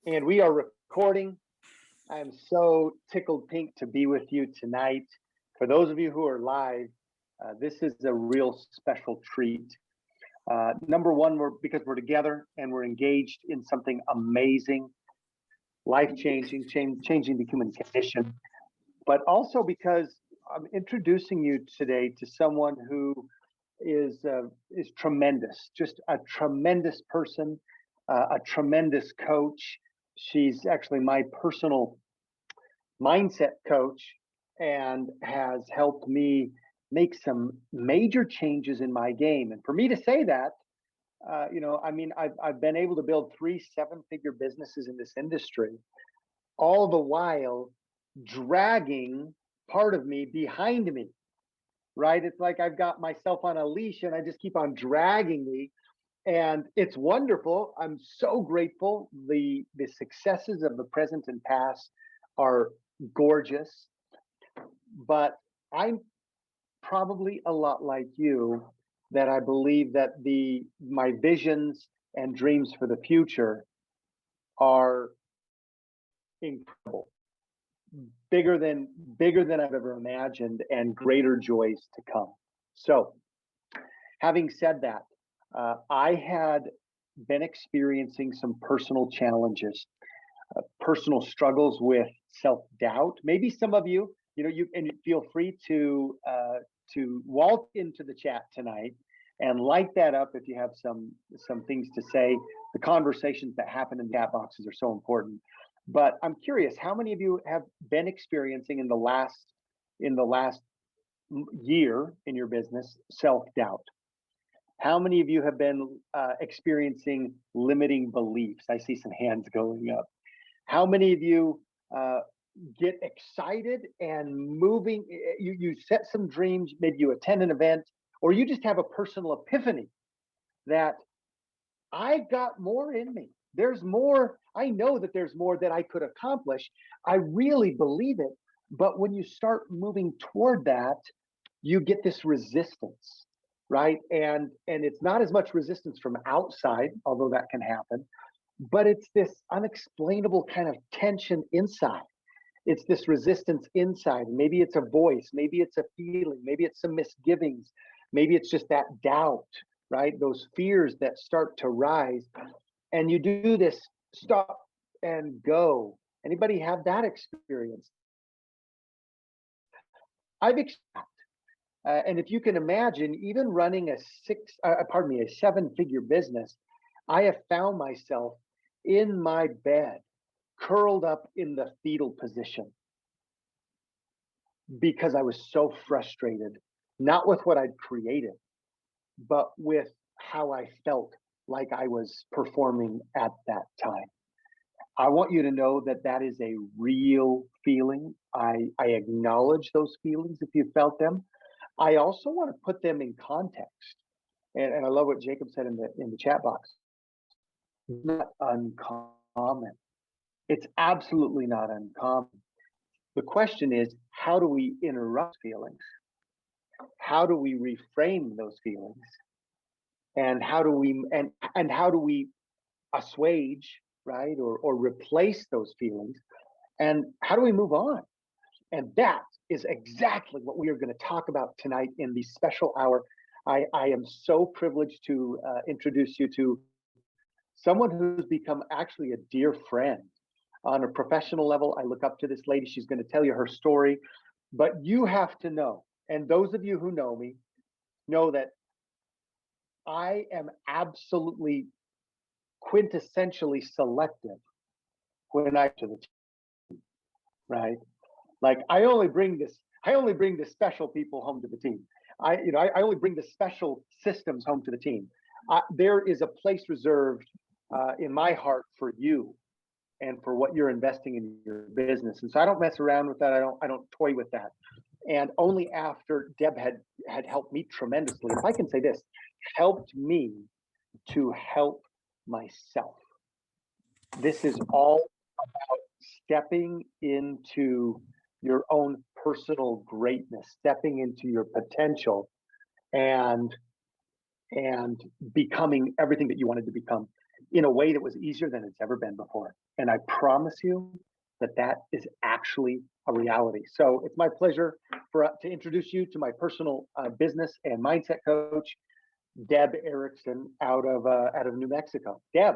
And we are recording. I am so tickled pink to be with you tonight. For those of you who are live, this is a real special treat. Number one, because we're together and we're engaged in something amazing, life-changing, changing the human condition, but also because I'm introducing you today to someone who is tremendous, just a tremendous person, a tremendous coach. She's actually my personal mindset coach and has helped me make some major changes in my game. And for me to say that, I've been able to build 3 7-figure businesses in this industry, all the while dragging part of me behind me, right? It's like I've got myself on a leash and I just keep on dragging me. And it's wonderful. I'm so grateful. The successes of the present and past are gorgeous, but I'm probably a lot like you, that I believe that my visions and dreams for the future are incredible, bigger than I've ever imagined, and greater joys to come. So, having said that, I had been experiencing some personal challenges, personal struggles with self-doubt. Maybe some of you, you feel free to walk into the chat tonight and light that up if you have some things to say. The conversations that happen in the chat boxes are so important. But I'm curious, how many of you have been experiencing in the last year in your business self-doubt? How many of you have been experiencing limiting beliefs? I see some hands going up. How many of you get excited and moving? You set some dreams, maybe you attend an event, or you just have a personal epiphany that I got more in me. There's more. I know that there's more that I could accomplish. I really believe it. But when you start moving toward that, you get this resistance, right? And it's not as much resistance from outside, although that can happen, but it's this unexplainable kind of tension inside. It's this resistance inside. Maybe it's a voice, maybe it's a feeling, maybe it's some misgivings, maybe it's just that doubt, right? Those fears that start to rise. And you do this stop and go. Anybody have that experience? I've experienced. And if you can imagine, even running a 7-figure business, I have found myself in my bed, curled up in the fetal position, because I was so frustrated, not with what I'd created, but with how I felt like I was performing at that time. I want you to know that that is a real feeling. I acknowledge those feelings if you felt them. I also want to put them in context. And I love what Jacob said in the chat box. It's not uncommon. It's absolutely not uncommon. The question is, how do we interrupt feelings? How do we reframe those feelings? And how do we assuage, right, or replace those feelings? And how do we move on? And that is exactly what we are going to talk about tonight in the special hour. I am so privileged to introduce you to someone who's become actually a dear friend. On a professional level, I look up to this lady. She's going to tell you her story. But you have to know, and those of you who know me know that I am absolutely quintessentially selective when I to the team, right? Like I only bring the special people home to the team. I only bring the special systems home to the team. There is a place reserved in my heart for you and for what you're investing in your business. And so I don't mess around with that. I don't toy with that. And only after Deb had helped me tremendously, if I can say this, helped me to help myself. This is all about stepping into your own personal greatness, stepping into your potential, and becoming everything that you wanted to become. in a way that was easier than it's ever been before. And I promise you that that is actually a reality. So it's my pleasure to introduce you to my personal business and mindset coach, Deb Erickson, out of New Mexico. Deb.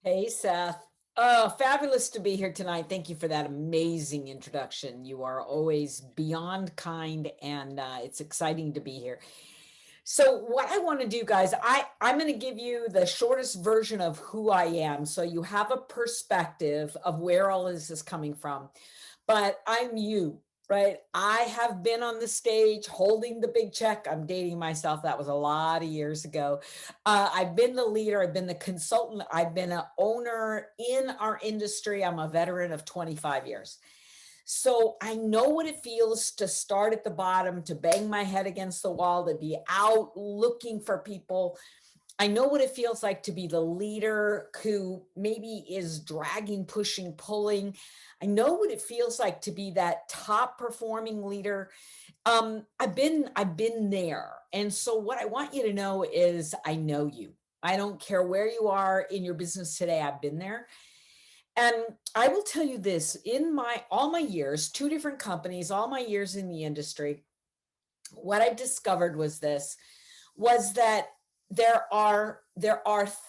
Hey, Seth. Oh, fabulous to be here tonight. Thank you for that amazing introduction. You are always beyond kind, and it's exciting to be here. So what I want to do, guys, I'm going to give you the shortest version of who I am, so you have a perspective of where all this is coming from. But I'm you, right? I have been on the stage holding the big check. I'm dating myself. That was a lot of years ago. I've been the leader. I've been the consultant. I've been an owner in our industry. I'm a veteran of 25 years. So I know what it feels to start at the bottom, to bang my head against the wall, to be out looking for people. I know what it feels like to be the leader who maybe is dragging, pushing, pulling. I know what it feels like to be that top performing leader. I've been there. And so what I want you to know is I know you. I don't care where you are in your business today. I've been there. And I will tell you this, in all my years, 2 different companies, all my years in the industry, what I discovered was that there are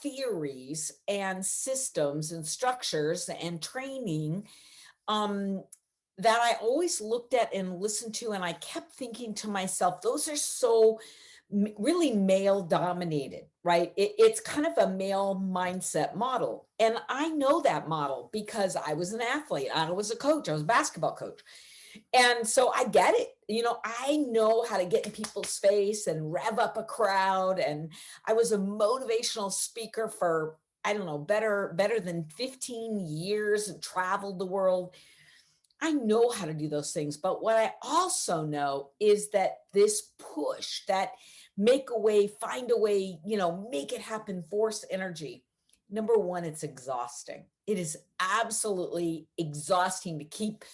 theories and systems and structures and training that I always looked at and listened to, and I kept thinking to myself, those are so really male dominated, right? It's kind of a male mindset model. And I know that model because I was an athlete. I was a coach. I was a basketball coach. And so I get it. I know how to get in people's face and rev up a crowd. And I was a motivational speaker for, I don't know, better than 15 years and traveled the world. I know how to do those things. But what I also know is that this push, that make a way, find a way, make it happen, force energy. Number one, it's exhausting. It is absolutely exhausting to keep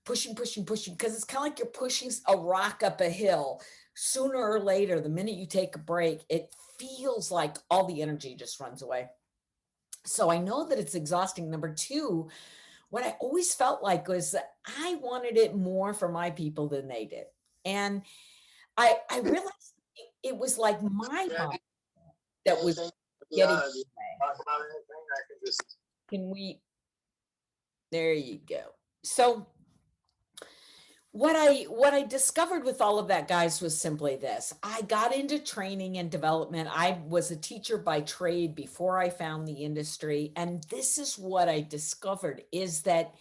pushing, because it's kind of like you're pushing a rock up a hill. Sooner or later, the minute you take a break, it feels like all the energy just runs away. So I know that it's exhausting. Number two, what I always felt like was that I wanted it more for my people than they did. And I realized it was like my mom that was getting away. Can we, there you go. So what I discovered with all of that, guys, was simply this. I got into training and development. I was a teacher by trade before I found the industry. And this is what I discovered is that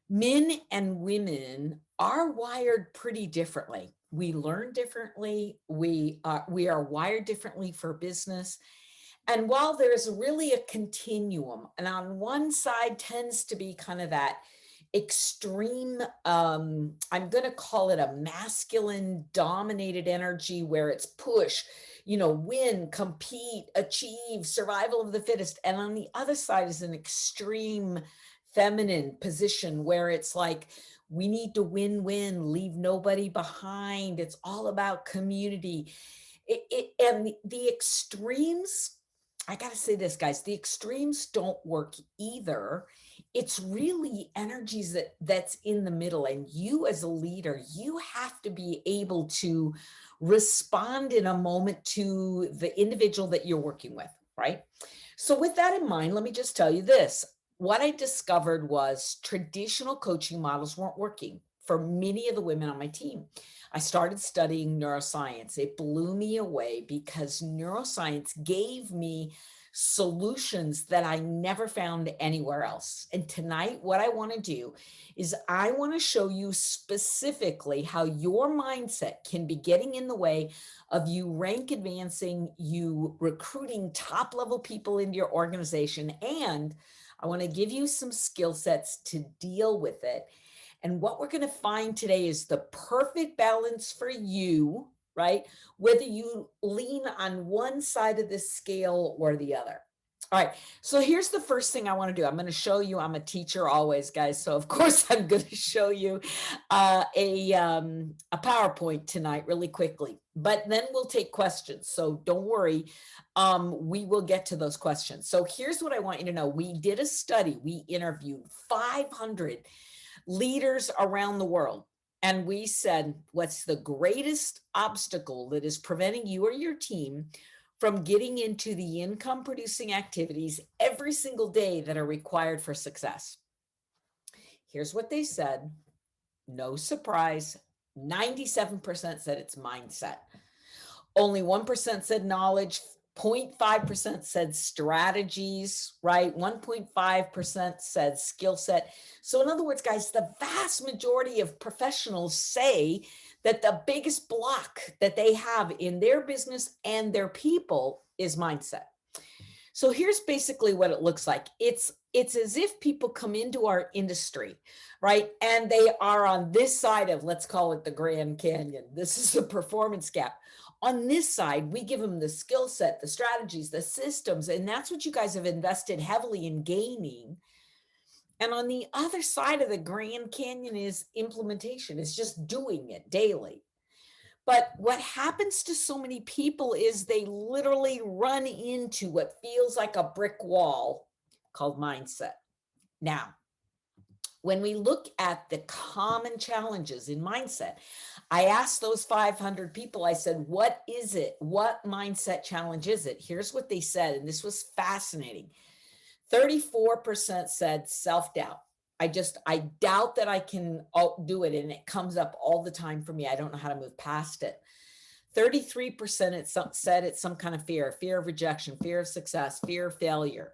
men and women are wired pretty differently. We learn differently. We are wired differently for business. And while there's really a continuum, and on one side tends to be kind of that extreme, I'm going to call it a masculine dominated energy where it's push, win, compete, achieve, survival of the fittest. And on the other side is an extreme feminine position where it's like, we need to win, leave nobody behind. It's all about community. And the extremes, I got to say this, guys, the extremes don't work either. It's really energies that's in the middle. And you as a leader, you have to be able to respond in a moment to the individual that you're working with, right? So with that in mind, let me just tell you this. What I discovered was traditional coaching models weren't working for many of the women on my team. I started studying neuroscience. It blew me away because neuroscience gave me solutions that I never found anywhere else. And tonight, what I want to do is I want to show you specifically how your mindset can be getting in the way of you rank advancing, you recruiting top level people into your organization. And I want to give you some skill sets to deal with it. And what we're going to find today is the perfect balance for you, right? Whether you lean on one side of the scale or the other. All right, so here's the first thing I want to do. I'm going to show you. I'm a teacher always, guys. So of course I'm going to show you a PowerPoint tonight really quickly. But then we'll take questions. So don't worry, we will get to those questions. So here's what I want you to know. We did a study. We interviewed 500 leaders around the world. And we said, what's the greatest obstacle that is preventing you or your team from getting into the income producing activities every single day that are required for success? Here's what they said. No surprise. 97% said it's mindset. Only 1% said knowledge. 0.5% said strategies, right? 1.5% said skill set. So in other words, guys, the vast majority of professionals say that the biggest block that they have in their business and their people is mindset. So here's basically what it looks like. It's as if people come into our industry, right? And they are on this side of, let's call it the Grand Canyon. This is the performance gap. On this side, we give them the skill set, the strategies, the systems, and that's what you guys have invested heavily in gaining. And on the other side of the Grand Canyon is implementation. It's just doing it daily. But what happens to so many people is they literally run into what feels like a brick wall called mindset. Now, when we look at the common challenges in mindset, I asked those 500 people, I said, what is it? What mindset challenge is it? Here's what they said, and this was fascinating. 34% said self-doubt. I doubt that I can do it, and it comes up all the time for me. I don't know how to move past it. 33% said it's some kind of fear of rejection, fear of success, fear of failure.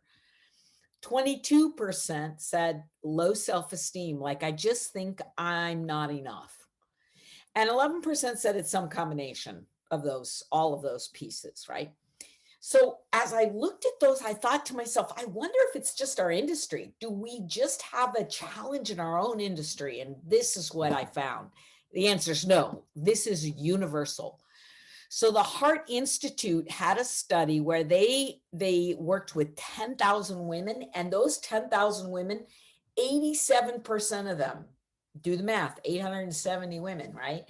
22% said low self-esteem, like I just think I'm not enough. And 11% said it's some combination of those, all of those pieces, right? So as I looked at those, I thought to myself, I wonder if it's just our industry. Do we just have a challenge in our own industry? And this is what I found. The answer is no. This is universal. So the Heart Institute had a study where they worked with 10,000 women, and those 10,000 women, 87% of them, do the math, 870 women, right,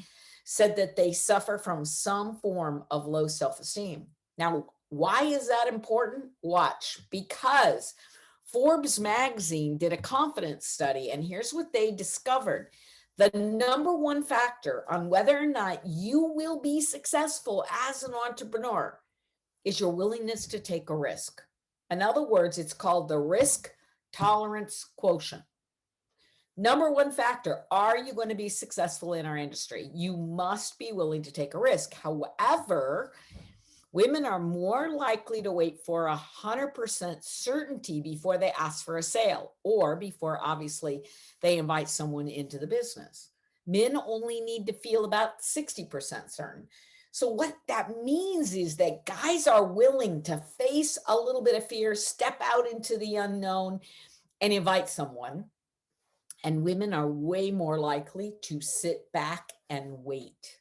said that they suffer from some form of low self-esteem. Now, why is that important? Watch, because Forbes magazine did a confidence study, and here's what they discovered. The number one factor on whether or not you will be successful as an entrepreneur is your willingness to take a risk. In other words, it's called the risk tolerance quotient. Number one factor, are you going to be successful in our industry? You must be willing to take a risk. However, women are more likely to wait for 100% certainty before they ask for a sale, or before, obviously, they invite someone into the business. Men only need to feel about 60% certain. So what that means is that guys are willing to face a little bit of fear, step out into the unknown, and invite someone. And women are way more likely to sit back and wait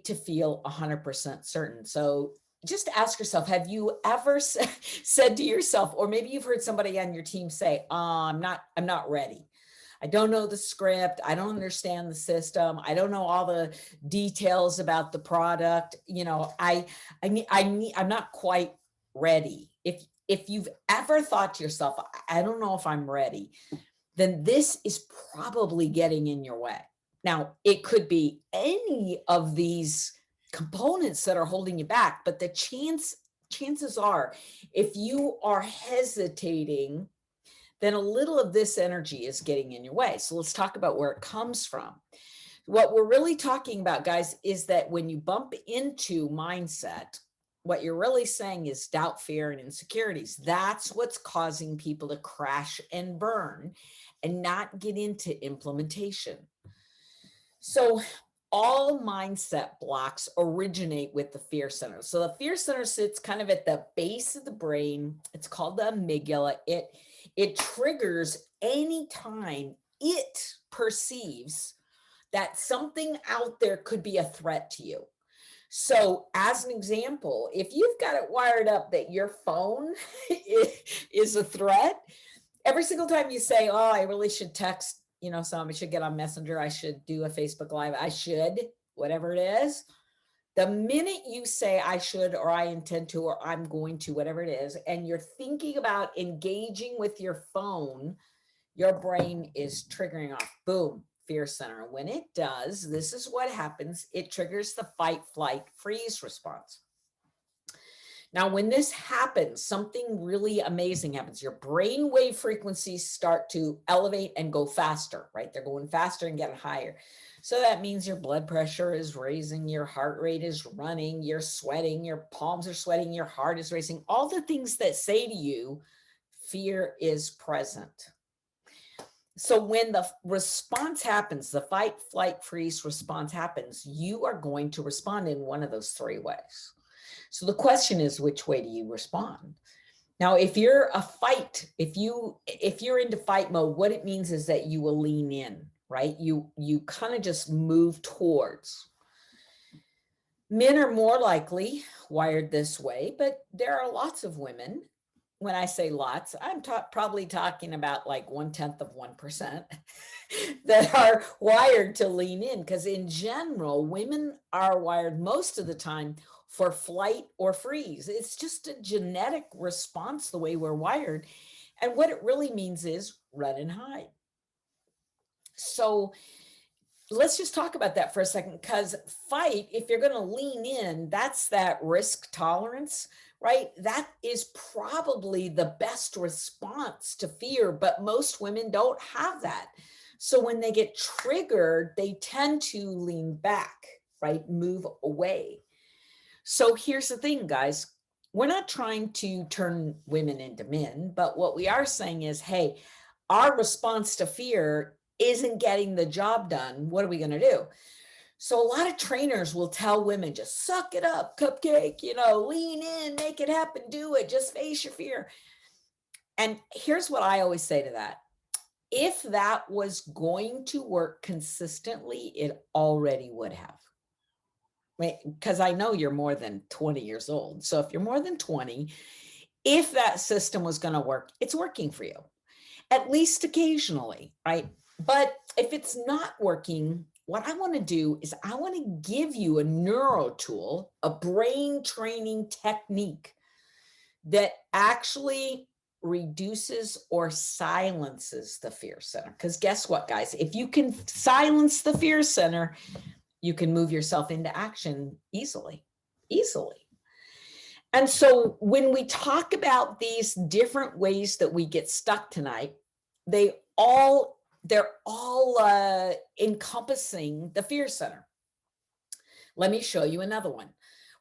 to feel 100% certain. So just ask yourself, have you ever said to yourself, or maybe you've heard somebody on your team say, I'm not ready. I don't know the script. I don't understand the system. I don't know all the details about the product. You know, I'm not quite ready. If you've ever thought to yourself, I don't know if I'm ready, then this is probably getting in your way. Now, it could be any of these components that are holding you back, but the chances are, if you are hesitating, then a little of this energy is getting in your way. So let's talk about where it comes from. What we're really talking about, guys, is that when you bump into mindset, what you're really saying is doubt, fear, and insecurities. That's what's causing people to crash and burn and not get into implementation. So all mindset blocks originate with the fear center. So the fear center sits kind of at the base of the brain. It's called the amygdala. It triggers anytime it perceives that something out there could be a threat to you. So as an example, if you've got it wired up that your phone is a threat, every single time you say, oh, I really should text, somebody should get on Messenger, I should do a Facebook Live, I should, whatever it is, the minute you say I should, or I intend to, or I'm going to, whatever it is, and you're thinking about engaging with your phone, your brain is triggering off, boom, fear center. When it does, this is what happens. It triggers the fight, flight, freeze response. Now, when this happens, something really amazing happens. Your brain wave frequencies start to elevate and go faster, right? They're going faster and getting higher. So that means your blood pressure is raising, your heart rate is running, you're sweating, your palms are sweating, your heart is racing. All the things that say to you, fear is present. So when the response happens, the fight, flight, freeze response happens, you are going to respond in one of those three ways. So the question is, which way do you respond? Now, if you're if you're into fight mode, what it means is that you will lean in, right? You kind of just move towards. Men are more likely wired this way, but there are lots of women. When I say lots, I'm probably talking about like 0.1% that are wired to lean in, because in general, women are wired most of the time for flight or freeze. It's just a genetic response, the way we're wired. And what it really means is run and hide. So let's just talk about that for a second, because fight, if you're going to lean in, that's that risk tolerance, right? That is probably the best response to fear, but most women don't have that. So when they get triggered, they tend to lean back, right? Move away. So here's the thing, guys. We're not trying to turn women into men, but what we are saying is, hey, our response to fear isn't getting the job done. What are we going to do? So a lot of trainers will tell women, just suck it up, cupcake, lean in, make it happen, do it, just face your fear. And here's what I always say to that. If that was going to work consistently, it already would have. Because I know you're more than 20 years old. So if you're more than 20, if that system was going to work, it's working for you, at least occasionally, right? But if it's not working, what I want to do is I want to give you a neuro tool, a brain training technique that actually reduces or silences the fear center. Because guess what, guys? If you can silence the fear center, you can move yourself into action easily. And so when we talk about these different ways that we get stuck tonight, they're all encompassing the fear center. Let me show you another one,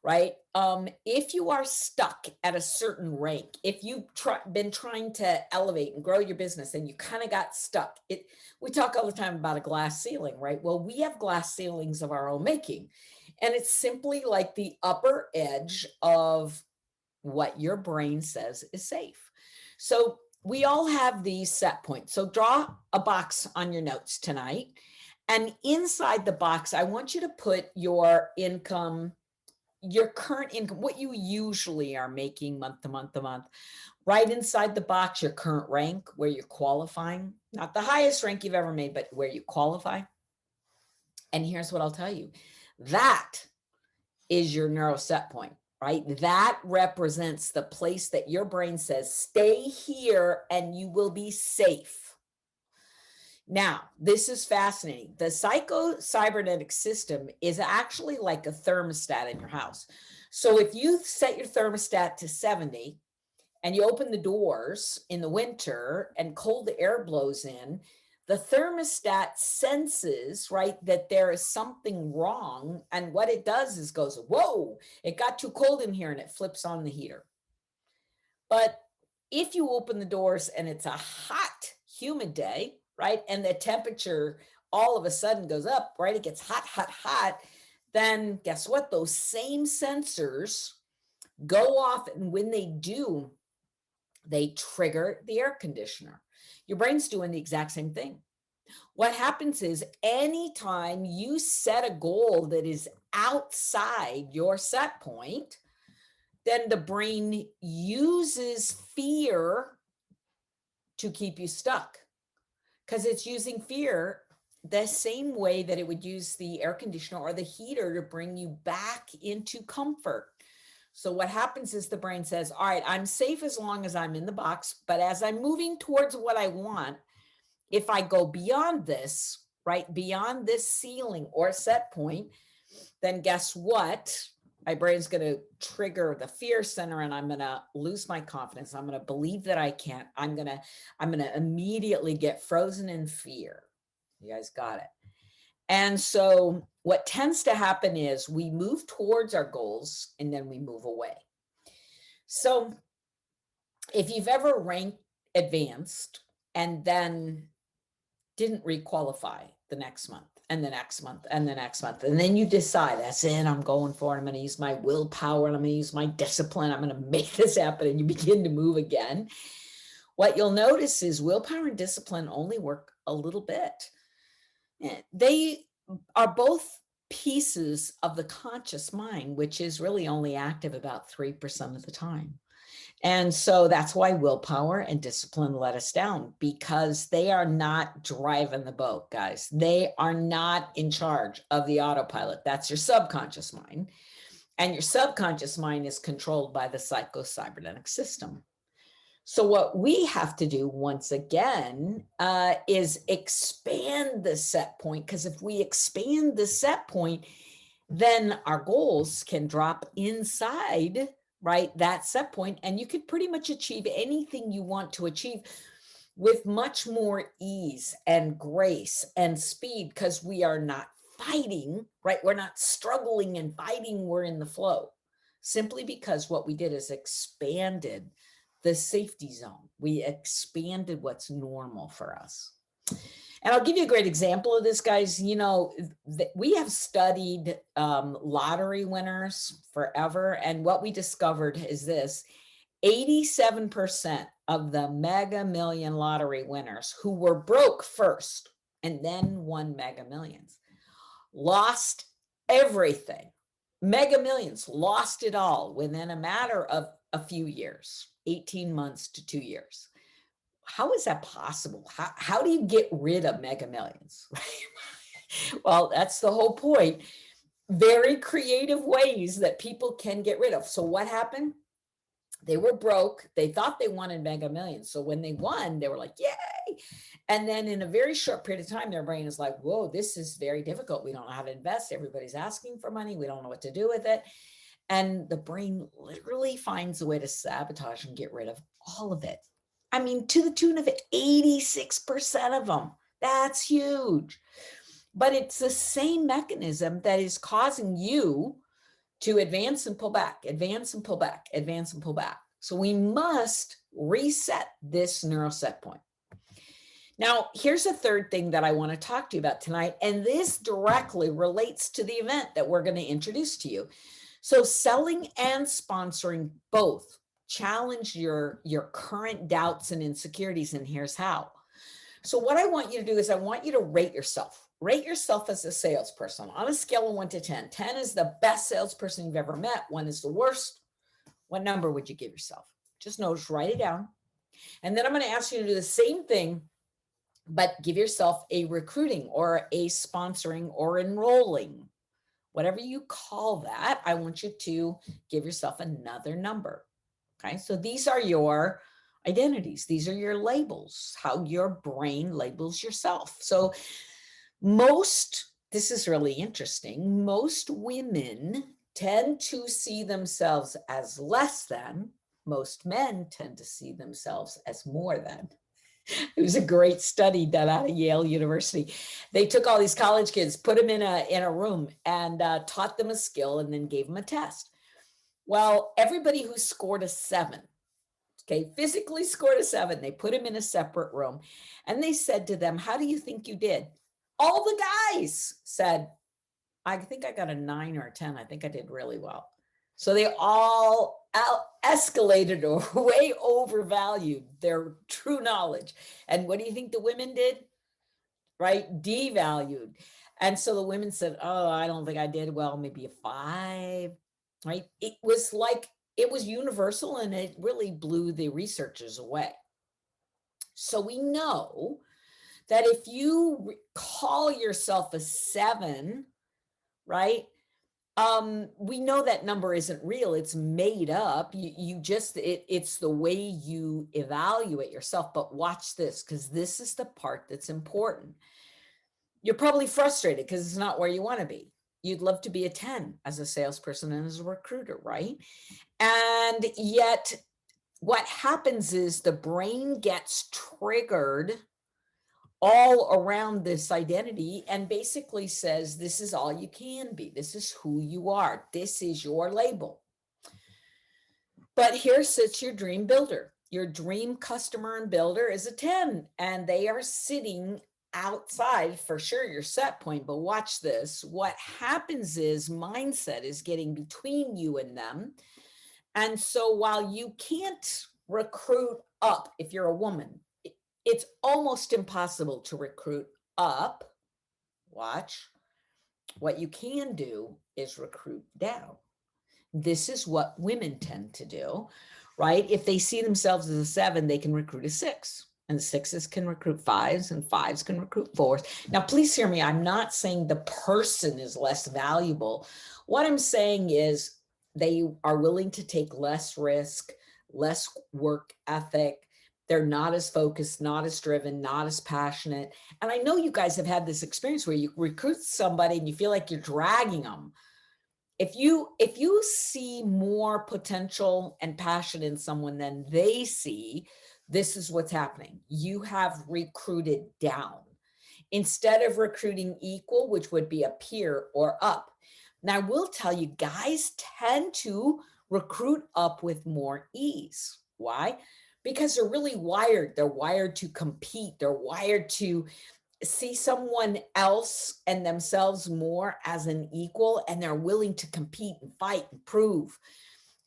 right? If you are stuck at a certain rank, if you've been trying to elevate and grow your business and you kind of got stuck, we talk all the time about a glass ceiling, right? Well, we have glass ceilings of our own making, and it's simply like the upper edge of what your brain says is safe. So we all have these set points. So draw a box on your notes tonight. And inside the box, I want you to put your income, your current income, what you usually are making month to month to month. Right inside the box, your current rank, where you're qualifying. Not the highest rank you've ever made, but where you qualify. And here's what I'll tell you. That is your neuro set point. Right? That represents the place that your brain says, stay here and you will be safe. Now, this is fascinating. The psycho-cybernetic system is actually like a thermostat in your house. So if you set your thermostat to 70 and you open the doors in the winter and cold air blows in, the thermostat senses, right, that there is something wrong. And what it does is goes, whoa, it got too cold in here, and it flips on the heater. But if you open the doors and it's a hot, humid day, right, and the temperature all of a sudden goes up, right, it gets hot, hot, hot, then guess what? Those same sensors go off, and when they do, they trigger the air conditioner. Your brain's doing the exact same thing. What happens is anytime you set a goal that is outside your set point, then the brain uses fear to keep you stuck, because it's using fear the same way that it would use the air conditioner or the heater to bring you back into comfort. So what happens is the brain says, all right, I'm safe as long as I'm in the box, but as I'm moving towards what I want, if I go beyond this, right, beyond this ceiling or set point, then guess what? My brain's going to trigger the fear center, and I'm going to lose my confidence. I'm going to believe that I can't. I'm going to immediately get frozen in fear. You guys got it. And so what tends to happen is we move towards our goals and then we move away. So if you've ever ranked advanced and then didn't requalify the next month and the next month and the next month, and then you decide, that's it, I'm going for it. I'm going to use my willpower and I'm going to use my discipline. I'm going to make this happen. And you begin to move again. What you'll notice is willpower and discipline only work a little bit. They are both pieces of the conscious mind, which is really only active about 3% of the time. And so that's why willpower and discipline let us down, because they are not driving the boat, guys. They are not in charge of the autopilot. That's your subconscious mind. And your subconscious mind is controlled by the psycho-cybernetic system. So what we have to do once again is expand the set point, because if we expand the set point, then our goals can drop inside, right, that set point, and you could pretty much achieve anything you want to achieve with much more ease and grace and speed, because we are not fighting, right? We're not struggling and fighting. We're in the flow, simply because what we did is expanded the safety zone. We expanded what's normal for us. And I'll give you a great example of this, guys. You know, we have studied lottery winners forever. And what we discovered is this: 87% of the Mega Million lottery winners who were broke first and then won Mega Millions lost everything. Mega Millions lost it all within a matter of a few years, 18 months to 2 years. How is that possible? How do you get rid of Mega Millions? Well, that's the whole point. Very creative ways that people can get rid of. So what happened? They were broke. They thought they wanted Mega Millions. So when they won, they were like, yay. And then in a very short period of time, their brain is like, whoa, this is very difficult. We don't know how to invest. Everybody's asking for money. We don't know what to do with it. And the brain literally finds a way to sabotage and get rid of all of it. I mean, to the tune of 86% of them. That's huge. But it's the same mechanism that is causing you to advance and pull back, advance and pull back, advance and pull back. So we must reset this neural set point. Now, here's a third thing that I want to talk to you about tonight, and this directly relates to the event that we're going to introduce to you. So selling and sponsoring both challenge your current doubts and insecurities, and here's how. So what I want you to do is I want you to rate yourself. Rate yourself as a salesperson on a scale of 1 to 10. 10 is the best salesperson you've ever met. 1 is the worst. What number would you give yourself? Just notice, write it down. And then I'm going to ask you to do the same thing, but give yourself a recruiting or a sponsoring or enrolling. Whatever you call that, I want you to give yourself another number. Okay, so these are your identities. These are your labels, how your brain labels yourself. So this is really interesting, most women tend to see themselves as less than. Most men tend to see themselves as more than. It was a great study done out of Yale University. They took all these college kids, put them in a room and taught them a skill and then gave them a test. Well, everybody who scored a 7, okay, physically scored a 7, they put them in a separate room and they said to them, how do you think you did? All the guys said, I think I got a 9 or a 10. I think I did really well. So they all escalated or way overvalued their true knowledge. And what do you think the women did? right? Devalued. And so the women said, oh, I don't think I did well, maybe a 5, right? It was like, it was universal, and it really blew the researchers away. So we know that if you call yourself a 7, right? We know that number isn't real, it's made up. You just, it's the way you evaluate yourself. But watch this, because this is the part that's important. You're probably frustrated because it's not where you want to be. You'd love to be a 10 as a salesperson and as a recruiter, right? And yet what happens is the brain gets triggered all around this identity and basically says, this is all you can be. This is who you are. This is your label. But here sits your dream builder. Your dream customer and builder is a 10, and they are sitting outside for sure your set point. But watch this. What happens is mindset is getting between you and them. And so while you can't recruit up, if you're a woman, it's almost impossible to recruit up. Watch. What you can do is recruit down. This is what women tend to do, right? If they see themselves as a 7, they can recruit a 6, and 6s can recruit 5s, and 5s can recruit 4s. Now, please hear me. I'm not saying the person is less valuable. What I'm saying is they are willing to take less risk, less work ethic. They're not as focused, not as driven, not as passionate. And I know you guys have had this experience where you recruit somebody and you feel like you're dragging them. If you see more potential and passion in someone than they see, this is what's happening. You have recruited down instead of recruiting equal, which would be a peer, or up. Now, I will tell you, guys tend to recruit up with more ease. Why? Because they're really wired. They're wired to compete. They're wired to see someone else and themselves more as an equal, and they're willing to compete and fight and prove.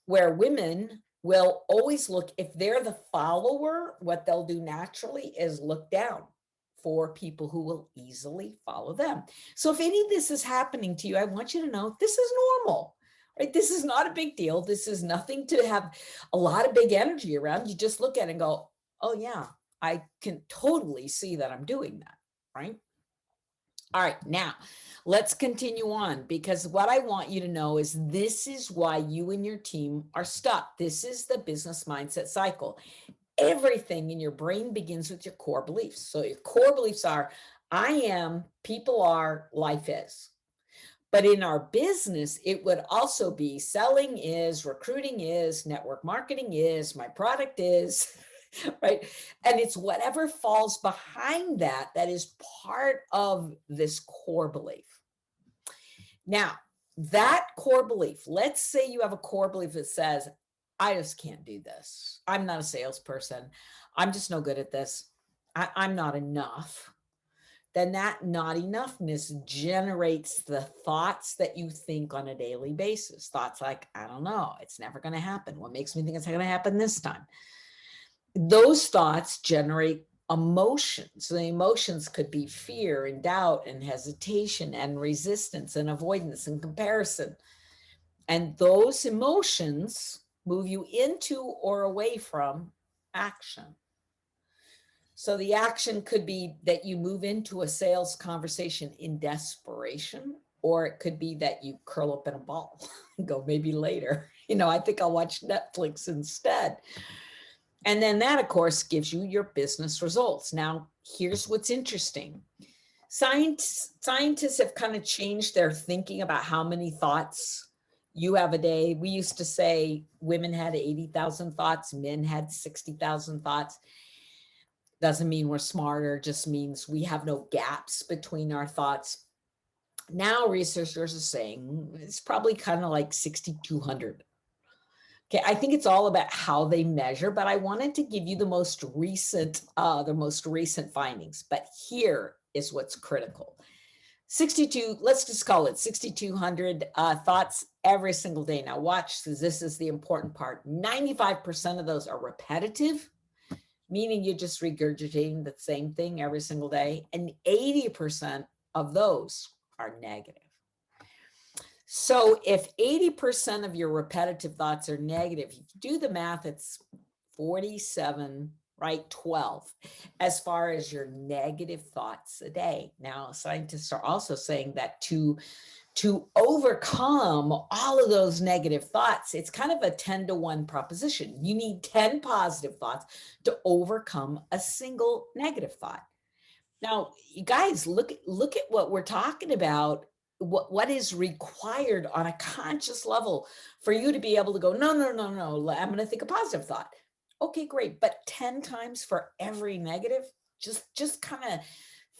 Where women will always look, if they're the follower, what they'll do naturally is look down for people who will easily follow them. So if any of this is happening to you, I want you to know this is normal, right? This is not a big deal. This is nothing to have a lot of big energy around. You just look at it and go, oh yeah, I can totally see that I'm doing that. Right? All right, now let's continue on, because what I want you to know is this is why you and your team are stuck. This is the business mindset cycle. Everything in your brain begins with your core beliefs. So your core beliefs are, I am, people are, life is. But in our business, it would also be selling is, recruiting is, network marketing is, my product is. Right? And it's whatever falls behind that that is part of this core belief. Now, that core belief, let's say you have a core belief that says, I just can't do this. I'm not a salesperson. I'm just no good at this. I'm not enough. Then that not enoughness generates the thoughts that you think on a daily basis. Thoughts like, I don't know, it's never going to happen. What makes me think it's going to happen this time? Those thoughts generate emotions. So the emotions could be fear and doubt and hesitation and resistance and avoidance and comparison. And those emotions move you into or away from action. So the action could be that you move into a sales conversation in desperation, or it could be that you curl up in a ball and go, maybe later. I think I'll watch Netflix instead. And then that, of course, gives you your business results. Now, here's what's interesting. Scientists have kind of changed their thinking about how many thoughts you have a day. We used to say women had 80,000 thoughts, men had 60,000 thoughts. Doesn't mean we're smarter, just means we have no gaps between our thoughts. Now researchers are saying it's probably kind of like 6,200. Okay, I think it's all about how they measure, but I wanted to give you the most recent findings. But here is what's critical. 62, let's just call it 6,200 thoughts every single day. Now watch, because this is the important part. 95% of those are repetitive. meaning you're just regurgitating the same thing every single day. And 80% of those are negative. So if 80% of your repetitive thoughts are negative, if you do the math, it's 47, right? 12, as far as your negative thoughts a day. Now, scientists are also saying that to overcome all of those negative thoughts, it's kind of a 10-to-1 proposition. You need 10 positive thoughts to overcome a single negative thought. Now, you guys, look at what we're talking about. What is required on a conscious level for you to be able to go, no, no, no, no, I'm going to think a positive thought. Okay, great. But 10 times for every negative, just kind of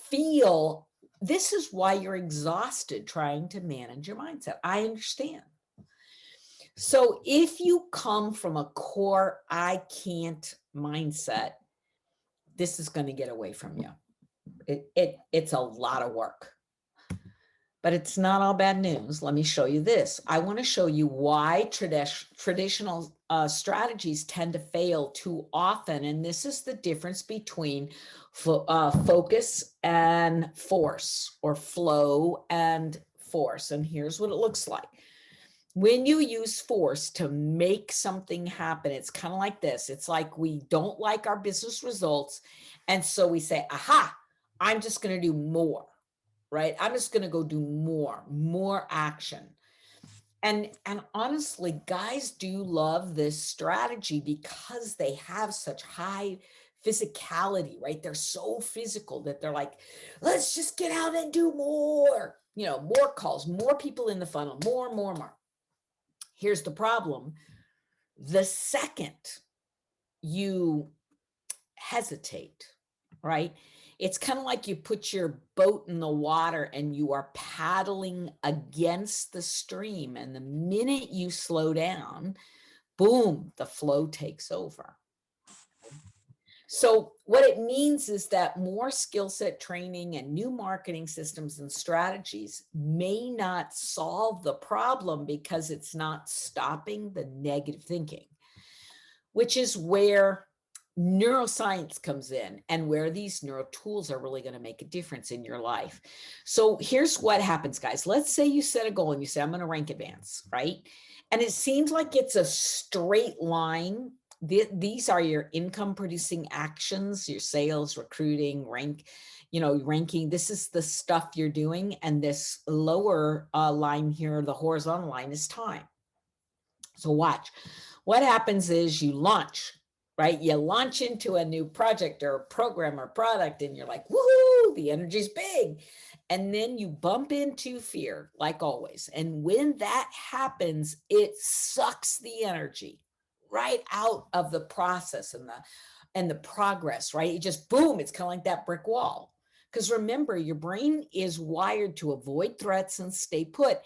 feel, this is why you're exhausted trying to manage your mindset. I understand. So if you come from a core I can't mindset, this is going to get away from you. It's a lot of work. But it's not all bad news. Let me show you this. I want to show you why traditional strategies tend to fail too often. And this is the difference between focus and force, or flow and force. And here's what it looks like. When you use force to make something happen, it's kind of like this. It's like we don't like our business results. And so we say, aha, I'm just going to do more. Right? I'm just going to go do more action. And honestly, guys do love this strategy because they have such high physicality, right? They're so physical that they're like, let's just get out and do more, more calls, more people in the funnel, more. Here's the problem. The second you hesitate, right? It's kind of like you put your boat in the water and you are paddling against the stream. And the minute you slow down, boom, the flow takes over. So what it means is that more skill set training and new marketing systems and strategies may not solve the problem because it's not stopping the negative thinking, which is where neuroscience comes in and where these neuro tools are really going to make a difference in your life. So here's what happens, guys. Let's say you set a goal and you say, I'm going to rank advance, right? And it seems like it's a straight line. These are your income producing actions, your sales, recruiting, ranking. This is the stuff you're doing. And this lower line here, the horizontal line, is time. So watch. What happens is you launch, right? You launch into a new project or program or product and you're like, woohoo, the energy's big. And then you bump into fear, like always. And when that happens, it sucks the energy right out of the process and the progress, right? It just, boom, it's kind of like that brick wall. Because remember, your brain is wired to avoid threats and stay put.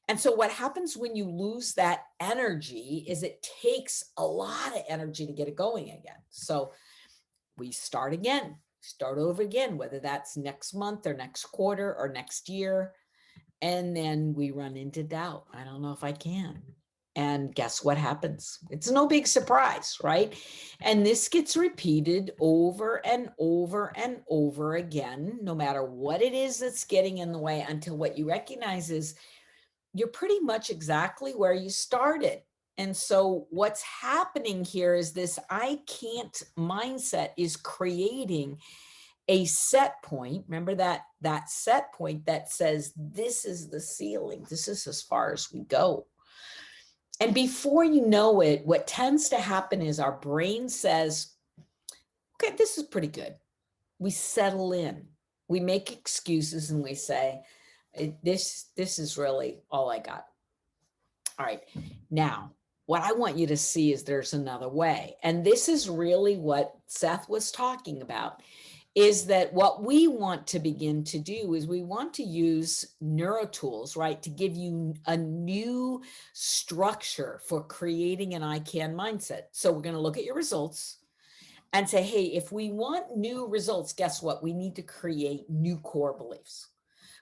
And so what happens when you lose that energy is it takes a lot of energy to get it going again. So we start over again, whether that's next month or next quarter or next year. And then we run into doubt. I don't know if I can. And guess what happens? It's no big surprise, right? And this gets repeated over and over and over again, no matter what it is that's getting in the way, until what you recognize is you're pretty much exactly where you started. And so what's happening here is this I can't mindset is creating a set point. Remember that set point that says, this is the ceiling. This is as far as we go. And before you know it, what tends to happen is our brain says, okay, this is pretty good. We settle in, we make excuses, and we say, this is really all I got. All right. Now, what I want you to see is there's another way. And this is really what Seth was talking about, is that what we want to begin to do is we want to use neuro tools, right, to give you a new structure for creating an I can mindset. So we're going to look at your results and say, hey, if we want new results, guess what? We need to create new core beliefs,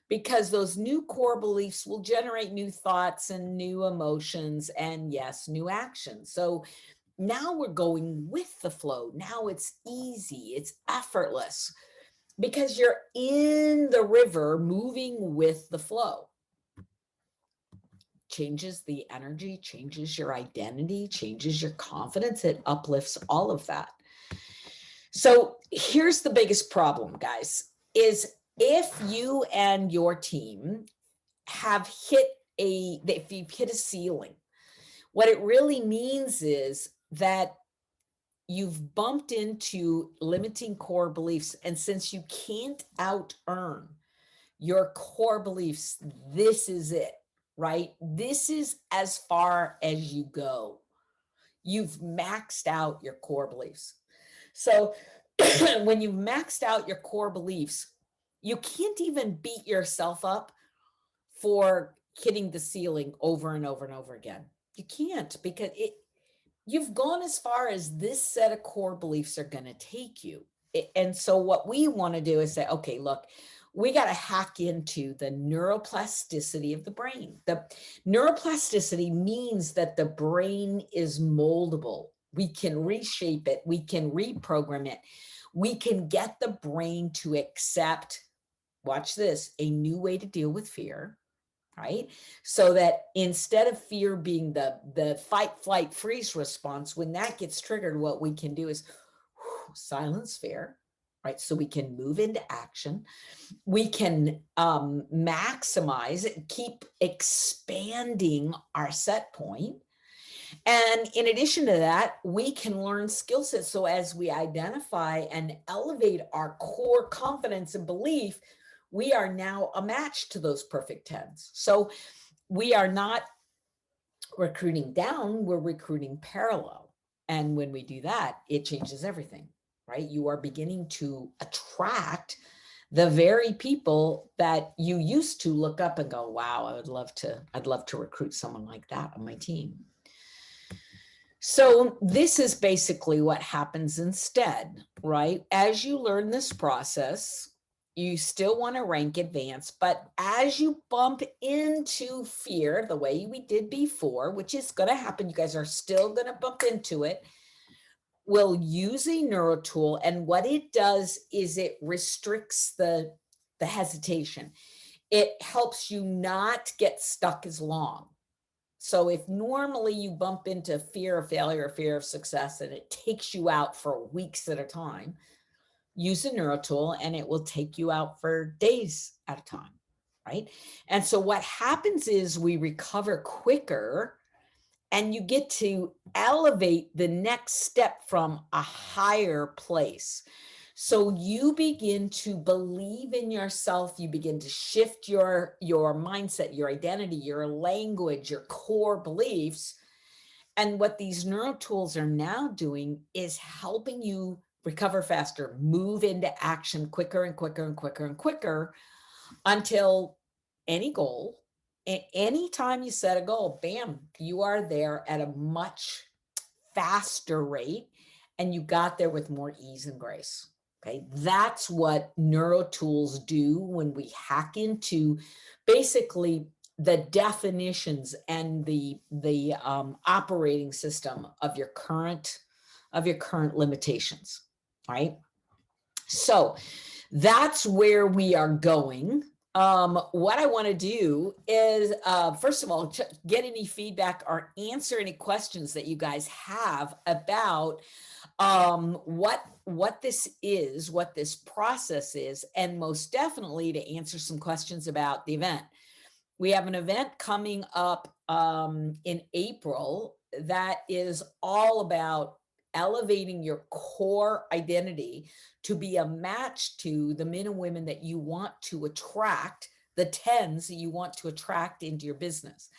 because those new core beliefs will generate new thoughts and new emotions and, yes, new actions. So now we're going with the flow. Now it's easy, it's effortless, because you're in the river moving with the flow. Changes the energy, changes your identity, changes your confidence. It uplifts all of that. So here's the biggest problem, guys, is if you and your team have if you've hit a ceiling, what it really means is that you've bumped into limiting core beliefs. And since you can't out earn your core beliefs, this is it, right? This is as far as you go. You've maxed out your core beliefs. So when you've maxed out your core beliefs, you can't even beat yourself up for hitting the ceiling over and over and over again. You can't, because you've gone as far as this set of core beliefs are going to take you. And so what we want to do is say, okay, look, we got to hack into the neuroplasticity of the brain. The neuroplasticity means that the brain is moldable. We can reshape it. We can reprogram it. We can get the brain to accept, watch this, a new way to deal with fear, right? So that instead of fear being the fight, flight, freeze response, when that gets triggered, what we can do is silence fear, right? So we can move into action. We can maximize, keep expanding our set point. And in addition to that, we can learn skill sets. So as we identify and elevate our core confidence and belief, we are now a match to those perfect 10s. So we are not recruiting down, we're recruiting parallel. And when we do that, it changes everything, right? You are beginning to attract the very people that you used to look up and go, wow, I'd love to recruit someone like that on my team. So this is basically what happens instead, right? As you learn this process, you still want to rank advance, but as you bump into fear, the way we did before, which is going to happen, you guys are still going to bump into it, we'll use a neuro tool. And what it does is it restricts the hesitation. It helps you not get stuck as long. So if normally you bump into fear of failure or fear of success and it takes you out for weeks at a time, use a neuro tool and it will take you out for days at a time, right? And so what happens is we recover quicker and you get to elevate the next step from a higher place. So you begin to believe in yourself, you begin to shift your mindset, your identity, your language, your core beliefs. And what these neuro tools are now doing is helping you recover faster, move into action quicker and quicker and quicker and quicker until any goal, anytime you set a goal, bam, you are there at a much faster rate and you got there with more ease and grace. Okay, that's what neuro tools do when we hack into basically the definitions and the operating system of your current limitations, right? So that's where we are going. What I want to do is, first of all, get any feedback or answer any questions that you guys have about what this is, what this process is, and most definitely to answer some questions about the event. We have an event coming up in April that is all about elevating your core identity to be a match to the men and women that you want to attract, the 10s that you want to attract into your business.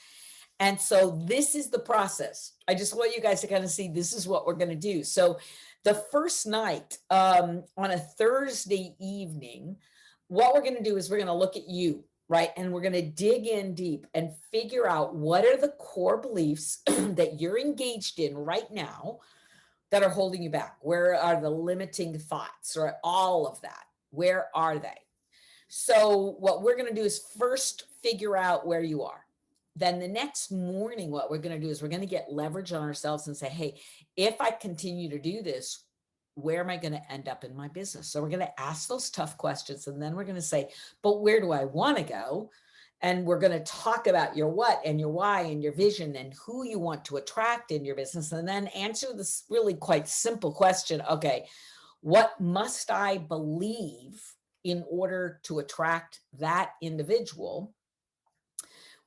And so this is the process. I just want you guys to kind of see this is what we're going to do. So the first night on a Thursday evening, what we're going to do is we're going to look at you, right? And we're going to dig in deep and figure out what are the core beliefs that you're engaged in right now that are holding you back. Where are the limiting thoughts or all of that? Where are they? So what we're going to do is first figure out where you are. then the next morning, what we're going to do is we're going to get leverage on ourselves and say, hey, if I continue to do this, where am I going to end up in my business? So we're going to ask those tough questions. And then we're going to say, but where do I want to go? And we're going to talk about your what and your why and your vision and who you want to attract in your business. And then answer this really quite simple question. Okay, what must I believe in order to attract that individual?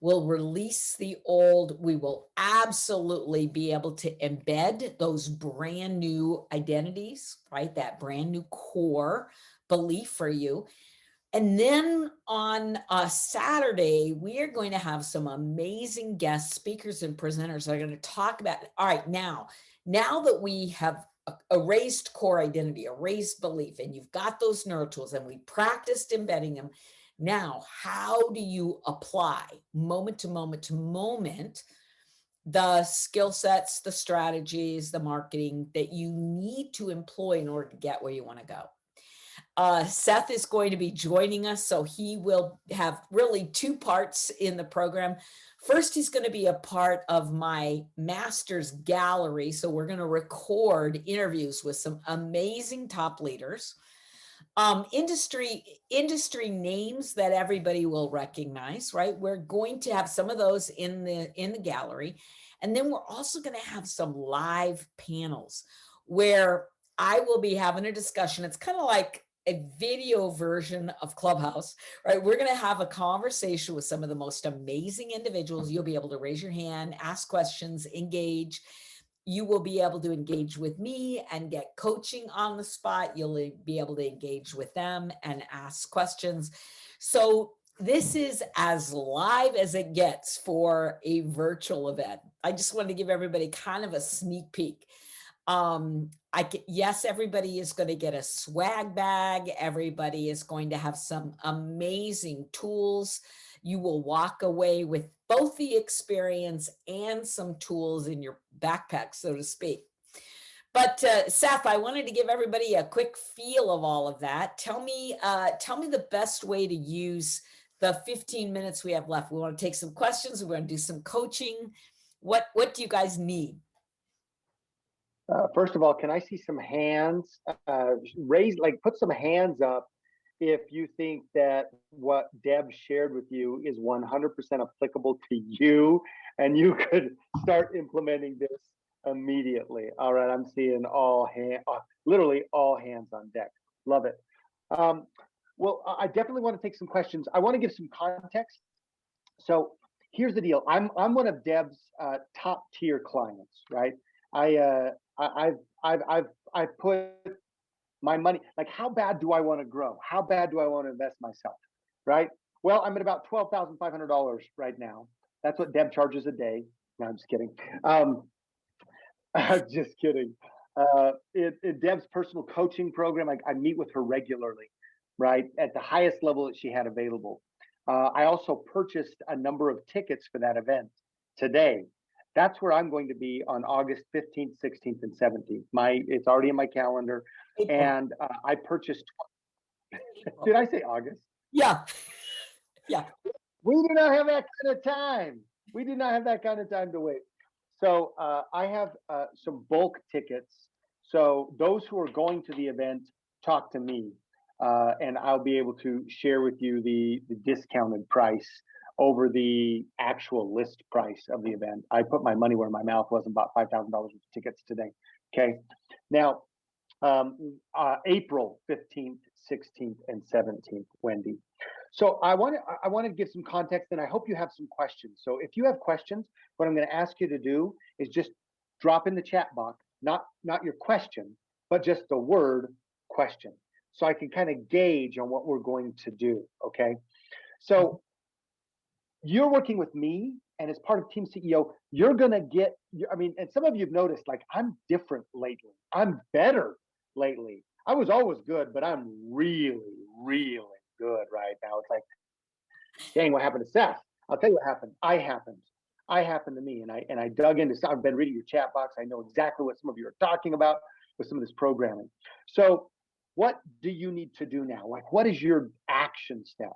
We'll release the old. We will absolutely be able to embed those brand new identities, right? That brand new core belief for you. And then on a Saturday, we are going to have some amazing guest speakers and presenters that are going to talk about, all right, now that we have erased core identity, erased belief, and you've got those neuro tools and we practiced embedding them, now how do you apply moment to moment to moment the skill sets, the strategies, the marketing that you need to employ in order to get where you want to go? Seth is going to be joining us, so he will have really two parts in the program. First, he's going to be a part of my master's gallery, so we're going to record interviews with some amazing top leaders, industry names that everybody will recognize, right? We're going to have some of those in the gallery, and then we're also going to have some live panels where I will be having a discussion. It's kind of like a video version of Clubhouse, right? We're going to have a conversation with some of the most amazing individuals. You'll be able to raise your hand, ask questions, engage. You will be able to engage with me and get coaching on the spot. You'll be able to engage with them and ask questions. So this is as live as it gets for a virtual event. I just wanted to give everybody kind of a sneak peek. Yes, everybody is going to get a swag bag. Everybody is going to have some amazing tools. You will walk away with both the experience and some tools in your backpack, so to speak. But Seth, I wanted to give everybody a quick feel of all of that. Tell me the best way to use the 15 minutes we have left. We want to take some questions. We're going to do some coaching. What do you guys need? First of all, can I see some hands raised? Like, put some hands up if you think that what Deb shared with you is 100% applicable to you, and you could start implementing this immediately. All right, I'm seeing literally all hands on deck. Love it. Well, I definitely want to take some questions. I want to give some context. So here's the deal. I'm one of Deb's top tier clients, right? I've put my money, like, how bad do I want to grow? How bad do I want to invest myself? Right? Well, I'm at about $12,500 right now. That's what Deb charges a day. No, I'm just kidding. I'm just kidding. In Deb's personal coaching program, I meet with her regularly, right? At the highest level that she had available. I also purchased a number of tickets for that event today. That's where I'm going to be on August 15th, 16th, and 17th. It's already in my calendar. April. And I purchased. Did I say August? Yeah. Yeah. We do not have that kind of time. We do not have that kind of time to wait. So I have some bulk tickets. So those who are going to the event, talk to me, and I'll be able to share with you the discounted price over the actual list price of the event. I put my money where my mouth was and bought $5,000 worth of tickets today. Okay. Now, April 15th, 16th, and 17th, Wendy. So I want to give some context, and I hope you have some questions. So if you have questions, what I'm going to ask you to do is just drop in the chat box, not your question, but just the word question, so I can kind of gauge on what we're going to do. Okay. So you're working with me, and as part of Team CEO, you're going to get, and some of you have noticed, like, I'm different lately. I'm better lately. I was always good, but I'm really, really good right now. It's like, dang, what happened to Seth? I'll tell you what happened. I happened to me, and I dug into. I've been reading your chat box. I know exactly what some of you are talking about with some of this programming. So what do you need to do now? Like, what is your action step?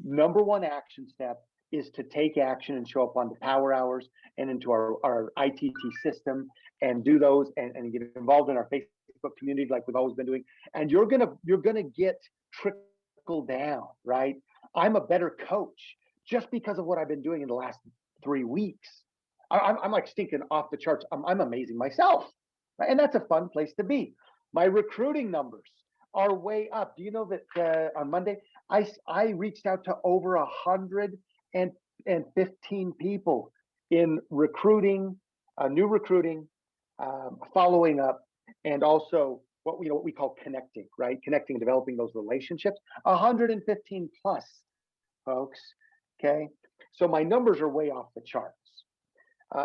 Number one action step is to take action and show up on the power hours and into our ITT system and do those and get involved in our Facebook community like we've always been doing. And you're gonna get trickle down, right? I'm a better coach just because of what I've been doing in the last 3 weeks. I'm like stinking off the charts. I'm amazing myself, right? And that's a fun place to be. My recruiting numbers are way up. Do you know that on Monday I reached out to over 115 people in recruiting, new recruiting, following up, and also what we call connecting, right? Connecting and developing those relationships. 115 plus, folks. Okay, so my numbers are way off the charts.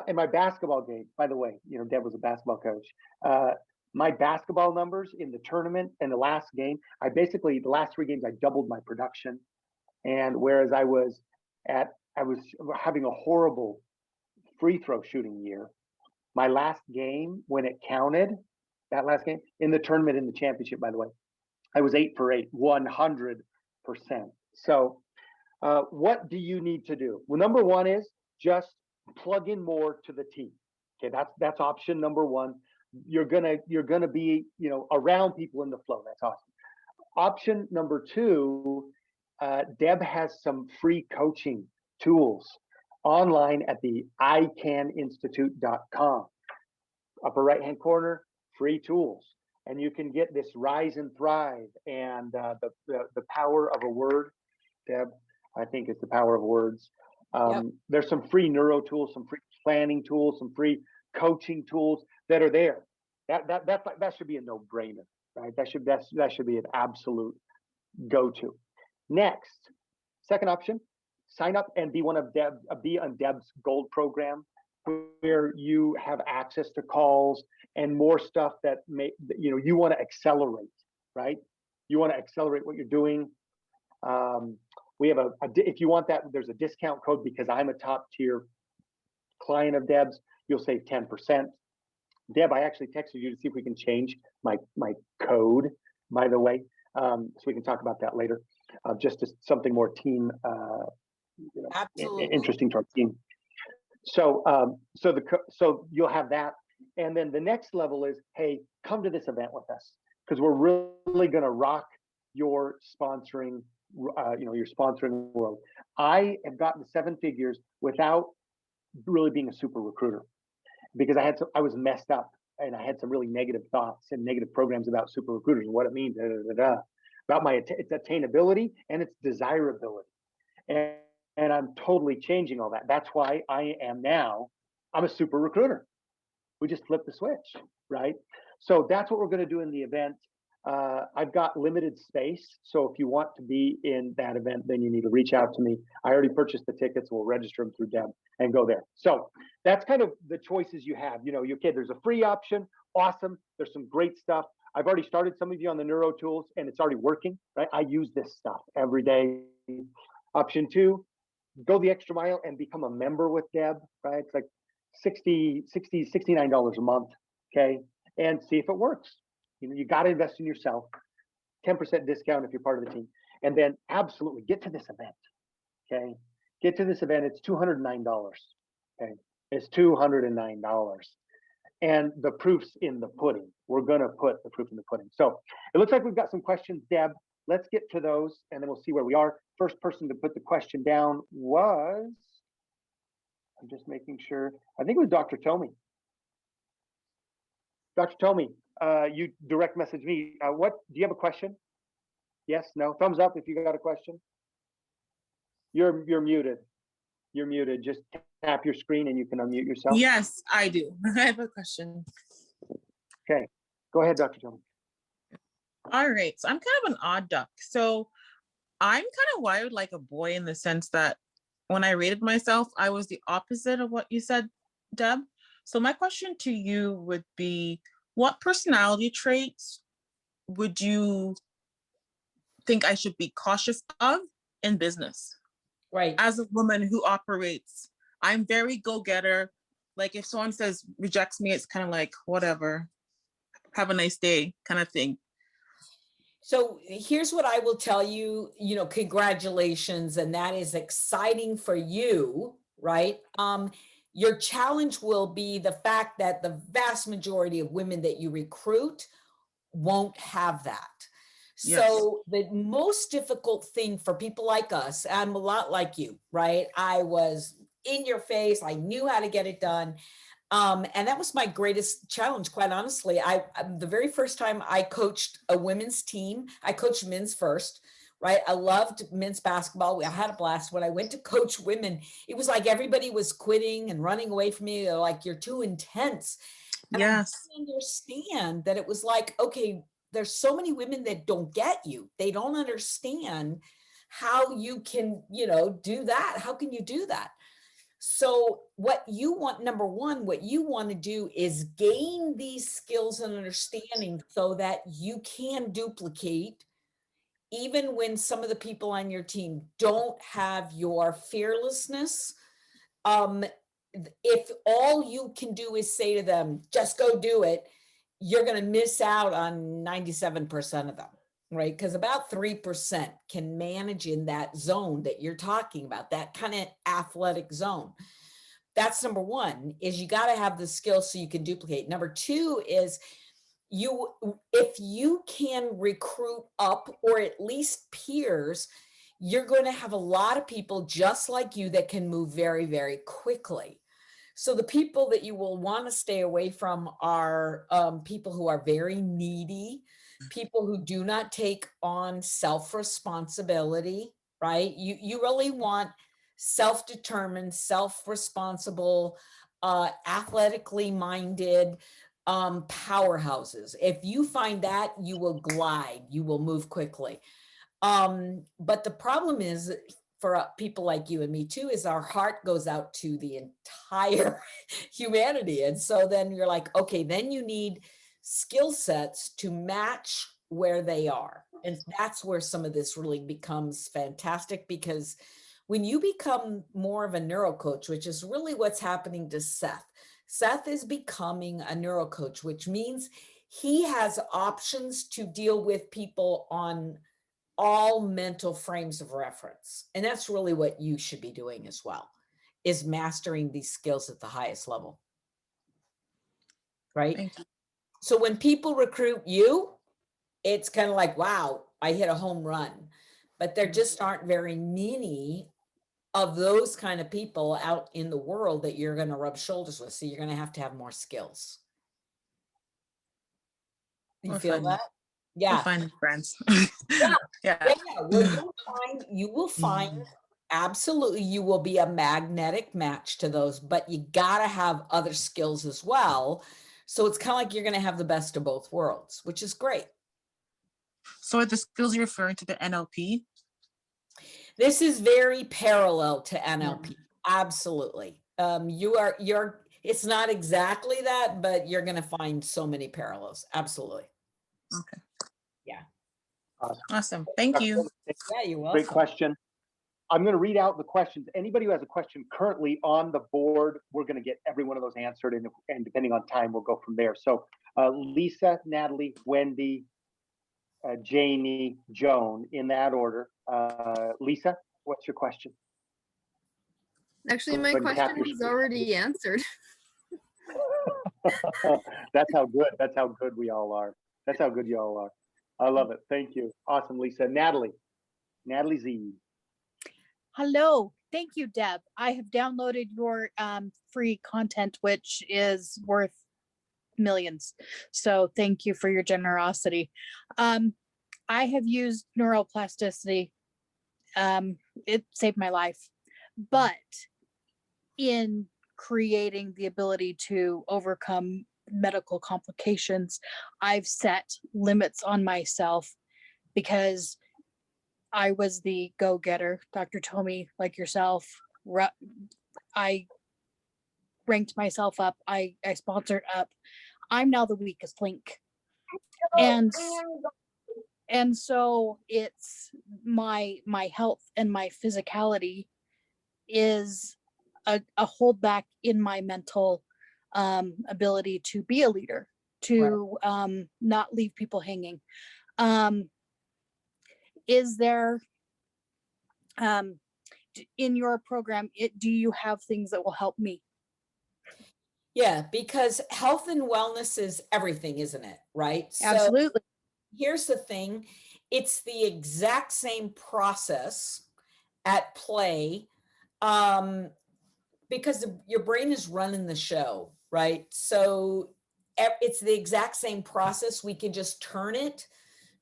And my basketball game, by the way, Deb was a basketball coach. My basketball numbers in the tournament and the last game, the last 3 games, I doubled my production. And whereas I was having a horrible free throw shooting year, my last game, when it counted, that last game in the tournament, in the championship, by the way, I was 8 for 8, 100%. So what do you need to do? Well, number one is just plug in more to the team. Okay, that's option number one. You're gonna be around people in the flow. That's awesome. Option number two, Deb has some free coaching tools online at the icaninstitute.com. Upper right hand corner, free tools, and you can get this Rise and Thrive and the power of a word. Deb, I think it's the power of words. Yep. There's some free neuro tools, some free planning tools, some free coaching tools that are there. That should be a no-brainer, right? That should be an absolute go-to. Next, second option, sign up and be on Deb's Gold program, where you have access to calls and more stuff that you want to accelerate, right? You want to accelerate what you're doing. We have if you want that, there's a discount code because I'm a top tier client of Deb's. You'll save 10%. Deb, I actually texted you to see if we can change my code, by the way, so we can talk about that later. Just as something more team, interesting to our team. So, so you'll have that, and then the next level is, hey, come to this event with us because we're really going to rock your sponsoring. Your sponsoring world. I have gotten 7 figures without really being a super recruiter because I was messed up and I had some really negative thoughts and negative programs about super recruiters and what it means, about its attainability and its desirability. And I'm totally changing all that. That's why I'm a super recruiter. We just flipped the switch, right? So that's what we're going to do in the event. I've got limited space, so if you want to be in that event, then you need to reach out to me. I already purchased the tickets. We'll register them through Deb and go there. So that's kind of the choices you have. There's a free option. Awesome. There's some great stuff. I've already started some of you on the neuro tools, and it's already working, right? I use this stuff every day. Option 2, go the extra mile and become a member with Deb, right? It's like $69 a month, okay? And see if it works. You got to invest in yourself. 10% discount if you're part of the team. And then absolutely get to this event, okay? Get to this event. It's $209, okay? It's $209. And the proof's in the pudding. We're going to put the proof in the pudding. So it looks like we've got some questions, Deb. Let's get to those, and then we'll see where we are. First person to put the question down was, I'm just making sure, I think it was Dr. Tomey. Dr. Tomey, you direct message me. Do you have a question? Yes, no, thumbs up if you got a question. You're muted. You're muted. Just tap your screen and you can unmute yourself. Yes, I do. I have a question. Okay, go ahead, Dr. Tomey. All right, so I'm kind of an odd duck. So I'm kind of wired like a boy in the sense that when I rated myself, I was the opposite of what you said, Deb. So my question to you would be, what personality traits would you think I should be cautious of in business? Right. As a woman who operates, I'm very go-getter. Like if someone rejects me, it's kind of like, whatever, have a nice day kind of thing. So here's what I will tell you, congratulations. And that is exciting for you, right? Your challenge will be the fact that the vast majority of women that you recruit won't have that. Yes. So the most difficult thing for people like us, I'm a lot like you, right? I was in your face. I knew how to get it done. And that was my greatest challenge, quite honestly. The very first time I coached a women's team, I coached men's first, right? I loved men's basketball. I had a blast. When I went to coach women, it was like everybody was quitting and running away from me. They're like, you're too intense. And Yes. I didn't understand that it was like, okay, there's so many women that don't get you. They don't understand how you can, do that. How can you do that? So what you want, number one, what you want to do is gain these skills and understanding so that you can duplicate even when some of the people on your team don't have your fearlessness. If all you can do is say to them, just go do it, you're going to miss out on 97% of them, right? Because about 3% can manage in that zone that you're talking about, that kind of athletic zone. That's number one, is you got to have the skills so you can duplicate. Number two is if you can recruit up or at least peers, you're going to have a lot of people just like you that can move very, very quickly. So the people that you will want to stay away from are people who are very needy, people who do not take on self-responsibility, right? You really want self-determined, self-responsible, athletically minded powerhouses. If you find that, you will glide, you will move quickly. But the problem is for people like you and me too, is our heart goes out to the entire humanity. And so then you're like, okay, then you need skill sets to match where they are. And that's where some of this really becomes fantastic, because when you become more of a neuro coach, which is really what's happening to Seth, Seth is becoming a neuro coach, which means he has options to deal with people on all mental frames of reference. And that's really what you should be doing as well, is mastering these skills at the highest level. Right? Thank you. So when people recruit you, it's kind of like, wow, I hit a home run. But there just aren't very many of those kind of people out in the world that you're going to rub shoulders with. So you're going to have more skills. You We're feel fine. that? Yeah. We're finding friends. Yeah. Yeah. Well, you will find absolutely, you will be a magnetic match to those, but you got to have other skills as well. So it's kind of like you're going to have the best of both worlds, which is great. So are the skills you're referring to the NLP? This is very parallel to NLP. Absolutely. It's not exactly that, but you're going to find so many parallels. Absolutely. Okay. Yeah. Awesome. Thank you. Yeah, you're welcome. Great question. I'm going to read out the questions. Anybody who has a question currently on the board, we're going to get every one of those answered, and depending on time, we'll go from there. So Lisa, Natalie, Wendy, Jamie, Joan, in that order. Lisa, what's your question? Actually, my question was already answered. That's how good we all are. That's how good you all are. I love it. Thank you. Awesome, Lisa. Natalie Z. Hello. Thank you, Deb. I have downloaded your free content, which is worth millions. So thank you for your generosity. I have used neuroplasticity. It saved my life. But in creating the ability to overcome medical complications, I've set limits on myself because I was the go-getter. Dr. Tomey, like yourself, I ranked myself up. I sponsored up. I'm now the weakest link. And so it's my health and my physicality is a holdback in my mental ability to be a leader, to not leave people hanging. is there, in your program, do you have things that will help me? Yeah, because health and wellness is everything, isn't it? Right? So Absolutely. here's the thing. It's the exact same process at play, because your brain is running the show, right? So it's the exact same process. We can just turn it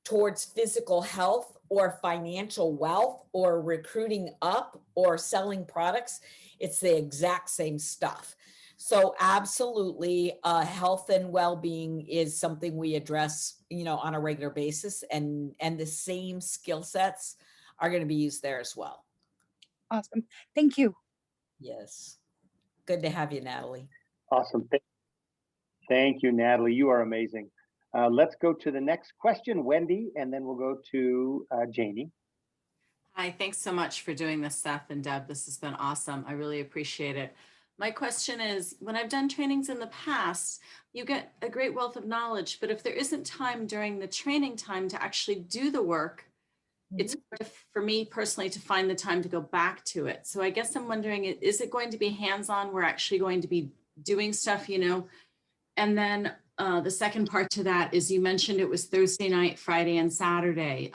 towards physical health or financial wealth or recruiting up or selling products. It's the exact same stuff. So absolutely, health and well-being is something we address, on a regular basis, and the same skill sets are going to be used there as well. Awesome. Thank you. Yes. Good to have you, Natalie. Awesome. Thank you, Natalie. You are amazing. Let's go to the next question, Wendy, and then we'll go to Janie. Hi, thanks so much for doing this, Seth and Deb. This has been awesome. I really appreciate it. My question is, when I've done trainings in the past, you get a great wealth of knowledge, but if there isn't time during the training time to actually do the work, it's hard for me personally to find the time to go back to it. So I guess I'm wondering, is it going to be hands-on? We're actually going to be doing stuff, And then the second part to that is, you mentioned it was Thursday night, Friday, and Saturday.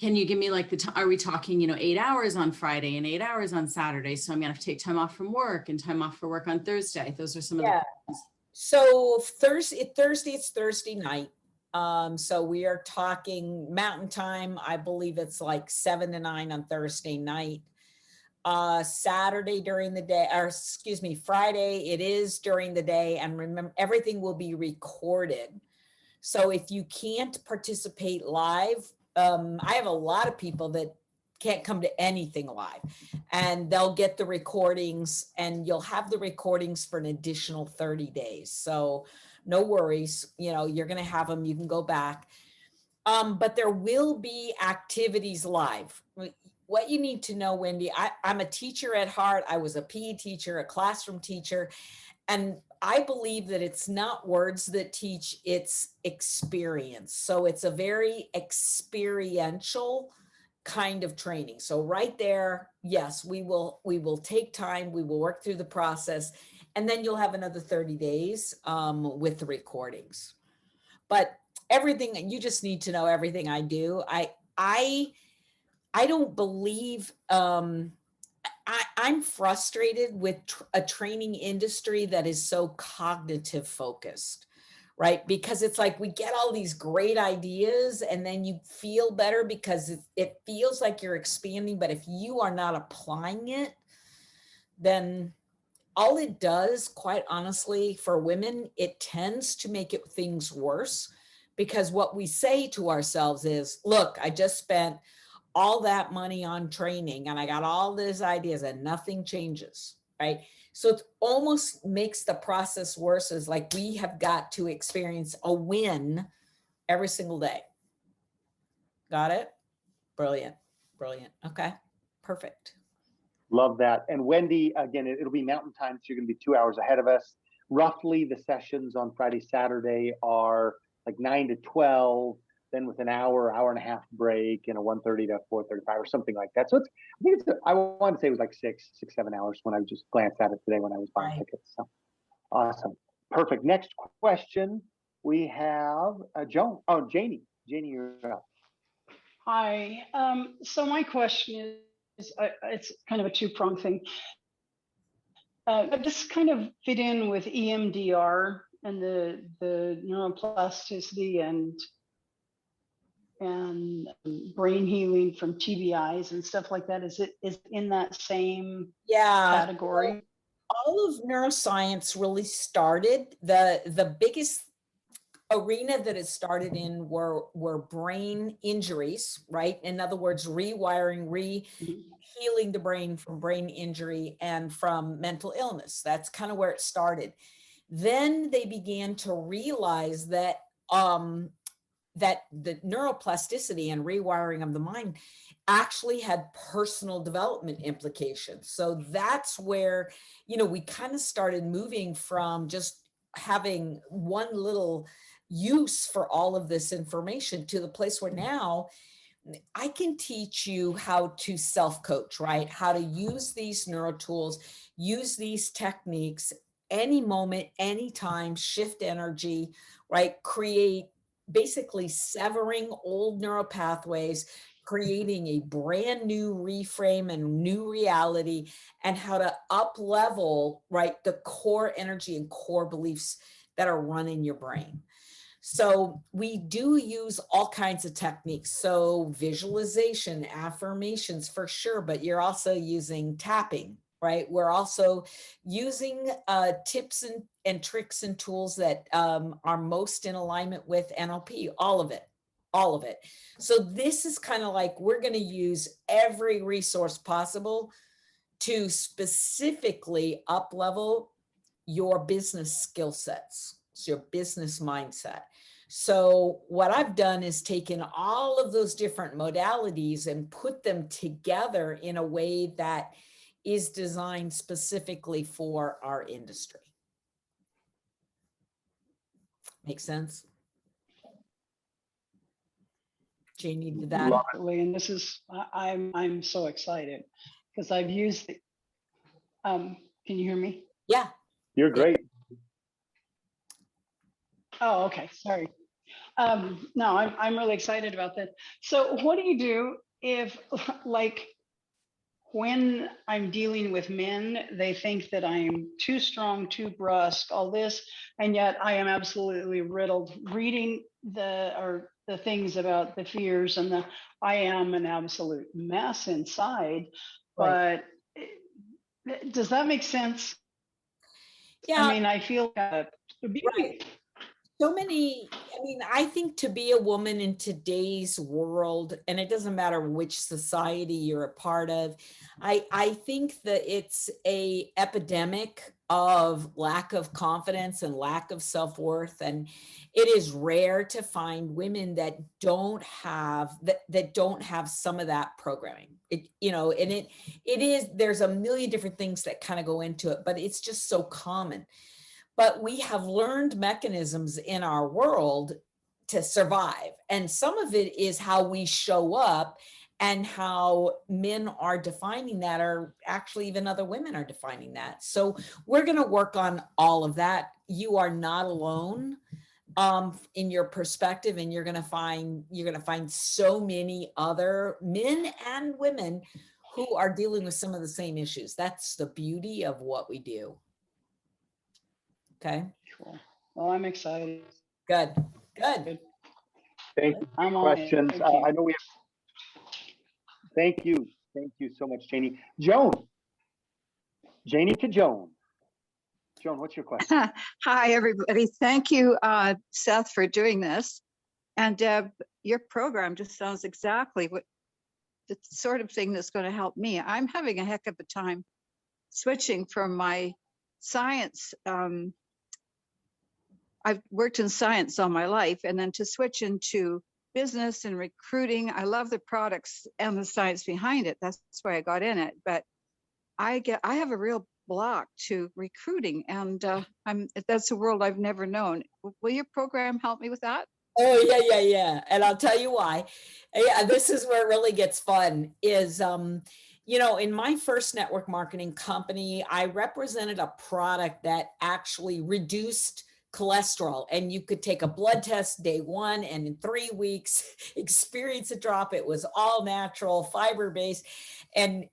Can you give me like are we talking, 8 hours on Friday and 8 hours on Saturday? So I'm going to have to take time off from work and time off for work on Thursday. Those are some of the questions. So Thursday, it's Thursday night. So we are talking Mountain Time. I believe it's like 7 to 9 on Thursday night. Saturday during the day, or excuse me, Friday, it is during the day. And remember, everything will be recorded. So if you can't participate live, I have a lot of people that can't come to anything live, and they'll get the recordings, and you'll have the recordings for an additional 30 days. So no worries, you're going to have them, you can go back. But there will be activities live. What you need to know, Wendy, I'm a teacher at heart. I was a PE teacher, a classroom teacher, and I believe that it's not words that teach, it's experience. So it's a very experiential kind of training. So right there, yes, we will take time, we will work through the process, and then you'll have another 30 days with the recordings. But everything, you just need to know everything I do. I don't believe, I'm frustrated with a training industry that is so cognitive focused, right? Because it's like we get all these great ideas and then you feel better because it feels like you're expanding. But if you are not applying it, then all it does, quite honestly, for women, it tends to make things worse, because what we say to ourselves is, look, I just spent all that money on training and I got all these ideas and nothing changes, right? So it almost makes the process worse. Is like we have got to experience a win every single day. Got it? Brilliant. Brilliant. Okay, perfect. Love that. And Wendy, again, it'll be Mountain Time, so you're going to be 2 hours ahead of us. Roughly the sessions on Friday, Saturday are like 9 to 12, then with an hour and a half break, and a 1:30 to 4:35 or something like that. So I want to say it was like 7 hours when I just glanced at it today when I was buying tickets. So awesome. Perfect. Next question, we have Joan. Oh, Janie. Janie, you're up. Hi. So my question is, it's kind of a two-pronged thing. This kind of fit in with EMDR and the neuroplasticity and brain healing from TBIs and stuff like that. Is in that same category? All of neuroscience really started, the biggest arena that it started in were brain injuries, right? In other words, rewiring, healing the brain from brain injury and from mental illness. That's kind of where it started. Then they began to realize that that the neuroplasticity and rewiring of the mind actually had personal development implications. So that's where, we kind of started moving from just having one little, use for all of this information, to the place where now I can teach you how to self-coach, right? How to use these neuro tools, use these techniques any moment, anytime, shift energy, right? Create, basically severing old neural pathways, creating a brand new reframe and new reality, and how to up level, right, the core energy and core beliefs that are running your brain. So we do use all kinds of techniques. So visualization, affirmations for sure, but you're also using tapping, right? We're also using tips and tricks and tools that are most in alignment with NLP, all of it, all of it. So this is kind of like, we're going to use every resource possible to specifically up level your business skill sets, your business mindset. So what I've done is taken all of those different modalities and put them together in a way that is designed specifically for our industry. Make sense? Janie, did that? And this is, I'm so excited because I've used it. Can you hear me? Yeah. You're great. Oh, okay. Sorry. No, I'm really excited about that. So what do you do if, like, when I'm dealing with men, they think that I'm too strong, too brusque, all this, and yet I am absolutely riddled. Reading the things about the fears and I am an absolute mess inside. Right. But does that make sense? Yeah. I mean, I feel right. So many, I mean, I think to be a woman in today's world, and it doesn't matter which society you're a part of, I think that it's a epidemic of lack of confidence and lack of self-worth. And it is rare to find women that don't have that don't have some of that programming. It, you know, and it is, there's a million different things that kind of go into it, but it's just so common. But we have learned mechanisms in our world to survive. And some of it is how we show up and how men are defining that, or actually even other women are defining that. So we're going to work on all of that. You are not alone in your perspective, and you're going to find so many other men and women who are dealing with some of the same issues. That's the beauty of what we do. Okay. Cool. Well, I'm excited. Good. Good. Thank you for questions. I know we have. Thank you. Thank you so much, Janie. Joan. Janie to Joan. Joan, what's your question? Hi, everybody. Thank you, Seth, for doing this. And Deb, your program just sounds exactly what the sort of thing that's going to help me. I'm having a heck of a time switching from my science. I've worked in science all my life, and then to switch into business and recruiting. I love the products and the science behind it. That's why I got in it. But I have a real block to recruiting, and that's a world I've never known. Will your program help me with that? Oh, yeah. And I'll tell you why. Yeah, this is where it really gets fun is, you know, in my first network marketing company, I represented a product that actually reduced cholesterol, and you could take a blood test day one and in 3 weeks experience a drop. It was all natural, fiber-based. And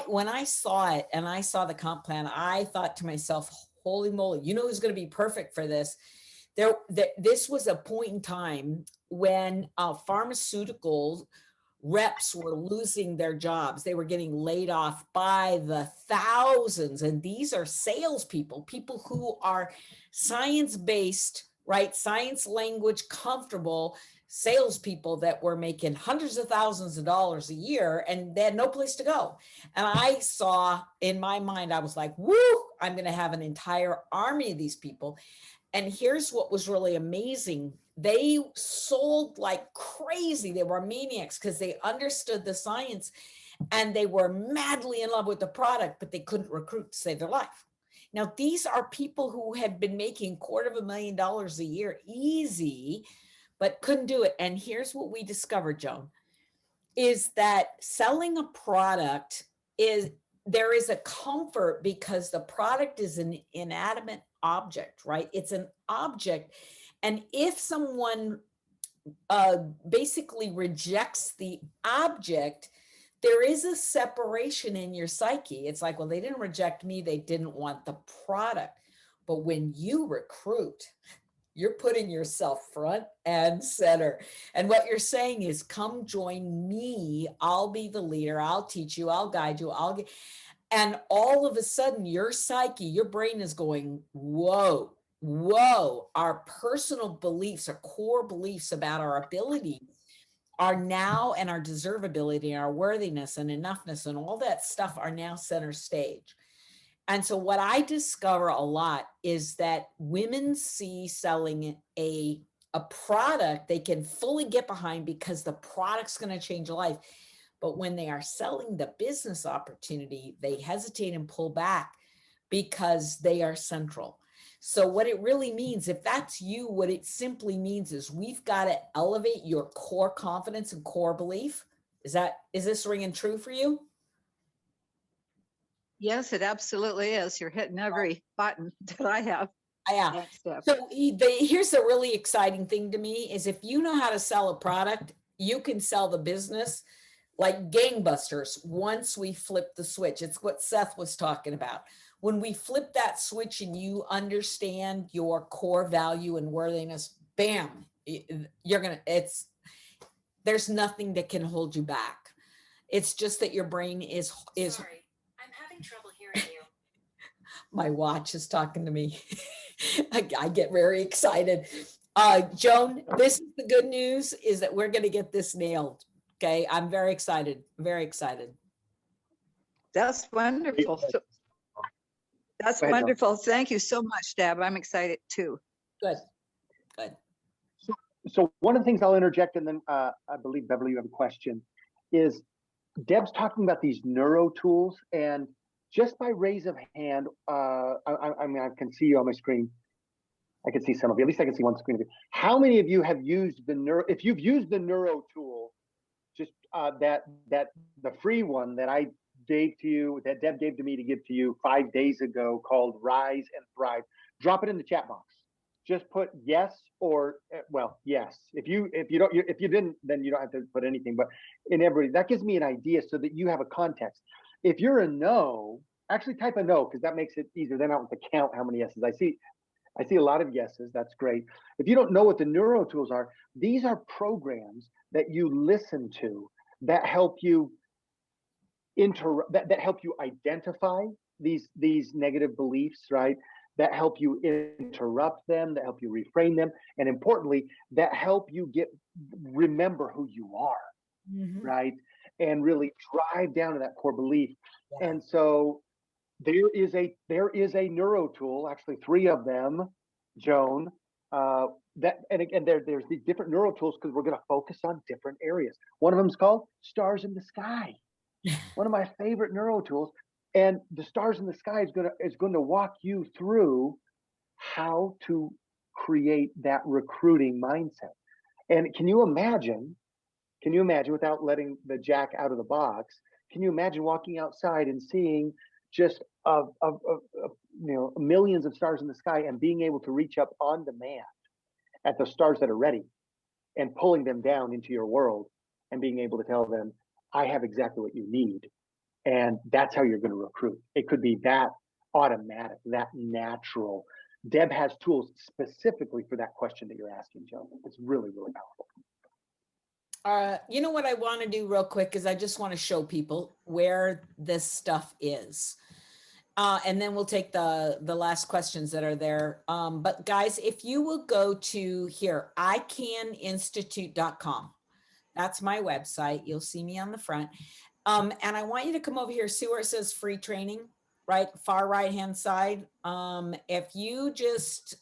when I saw it and I saw the comp plan, I thought to myself, holy moly, you know who's going to be perfect for this? This was a point in time when pharmaceutical reps were losing their jobs. They were getting laid off by the thousands. And these are salespeople, people who are science-based, right? Science language comfortable salespeople that were making hundreds of thousands of dollars a year, and they had no place to go. And I saw in my mind, I was like, woo, I'm going to have an entire army of these people. And here's what was really amazing. They sold like crazy. They were maniacs because they understood the science and they were madly in love with the product, but they couldn't recruit to save their life. Now, these are people who had been making $250,000 a year easy, but couldn't do it. And here's what we discovered, Joan, is that selling a product is, there is a comfort because the product is an inanimate object, right? It's an object. And if someone basically rejects the object, there is a separation in your psyche. It's like, well, they didn't reject me, they didn't want the product. But when you recruit, you're putting yourself front and center. And what you're saying is, come join me. I'll be the leader. I'll teach you. I'll guide you. And all of a sudden your psyche, your brain is going, whoa, whoa. Our personal beliefs, our core beliefs about our ability are now, and our deservability and our worthiness and enoughness and all that stuff are now center stage. And so what I discover a lot is that women see selling a product they can fully get behind because the product's going to change a life. But when they are selling the business opportunity, they hesitate and pull back because they are central. So what it really means, if that's you, what it simply means is we've got to elevate your core confidence and core belief. Is this ringing true for you? Yes, it absolutely is. You're hitting every button that I have. Yeah. Thanks, Deb. So here's the really exciting thing to me is if you know how to sell a product, you can sell the business like gangbusters once we flip the switch. It's what Seth was talking about. When we flip that switch and you understand your core value and worthiness, bam, there's nothing that can hold you back. It's just that your brain is. Sorry, I'm having trouble hearing you. My watch is talking to me. I get very excited. Joan, this is the good news is that we're going to get this nailed. Okay. I'm very excited. Very excited. That's wonderful. That's ahead, Joan. wonderful. Thank you so much, Deb. I'm excited too. Good. Good. So one of the things I'll interject, and then I believe Beverly, you have a question, is Deb's talking about these neuro tools, and just by raise of hand, I mean, I can see you on my screen. I can see some of you. At least I can see one screen of you. How many of you have used the neuro? If you've used the neuro tool, just the free one that I gave to you, that Deb gave to me to give to you 5 days ago, called Rise and Thrive. Drop it in the chat box. Just put yes or yes. If you didn't, then you don't have to put anything. But in everybody, that gives me an idea so that you have a context. If you're a no, actually type a no because that makes it easier. Then I don't have to count how many yeses. I see a lot of yeses. That's great. If you don't know what the neuro tools are, these are programs that you listen to that help you that help you identify these negative beliefs, right? That help you interrupt them, that help you reframe them, and importantly, that help you remember who you are, right? And really drive down to that core belief. Yeah. And so there is a neuro tool, actually 3 of them, Joan. There's these different neuro tools because we're going to focus on different areas. One of them is called Stars in the Sky. One of my favorite neuro tools. And the Stars in the Sky is going to walk you through how to create that recruiting mindset. And can you imagine, without letting the jack out of the box, can you imagine walking outside and seeing just millions of stars in the sky and being able to reach up on demand at the stars that are ready and pulling them down into your world and being able to tell them, I have exactly what you need. And that's how you're going to recruit. It could be that automatic, that natural. Deb has tools specifically for that question that you're asking, Joe. It's really, really powerful. You know what I want to do real quick is I just want to show people where this stuff is. And then we'll take the last questions that are there. But guys, if you will go to here, icaninstitute.com. That's my website. You'll see me on the front. And I want you to come over here, see where it says free training, right? Far right-hand side. If you just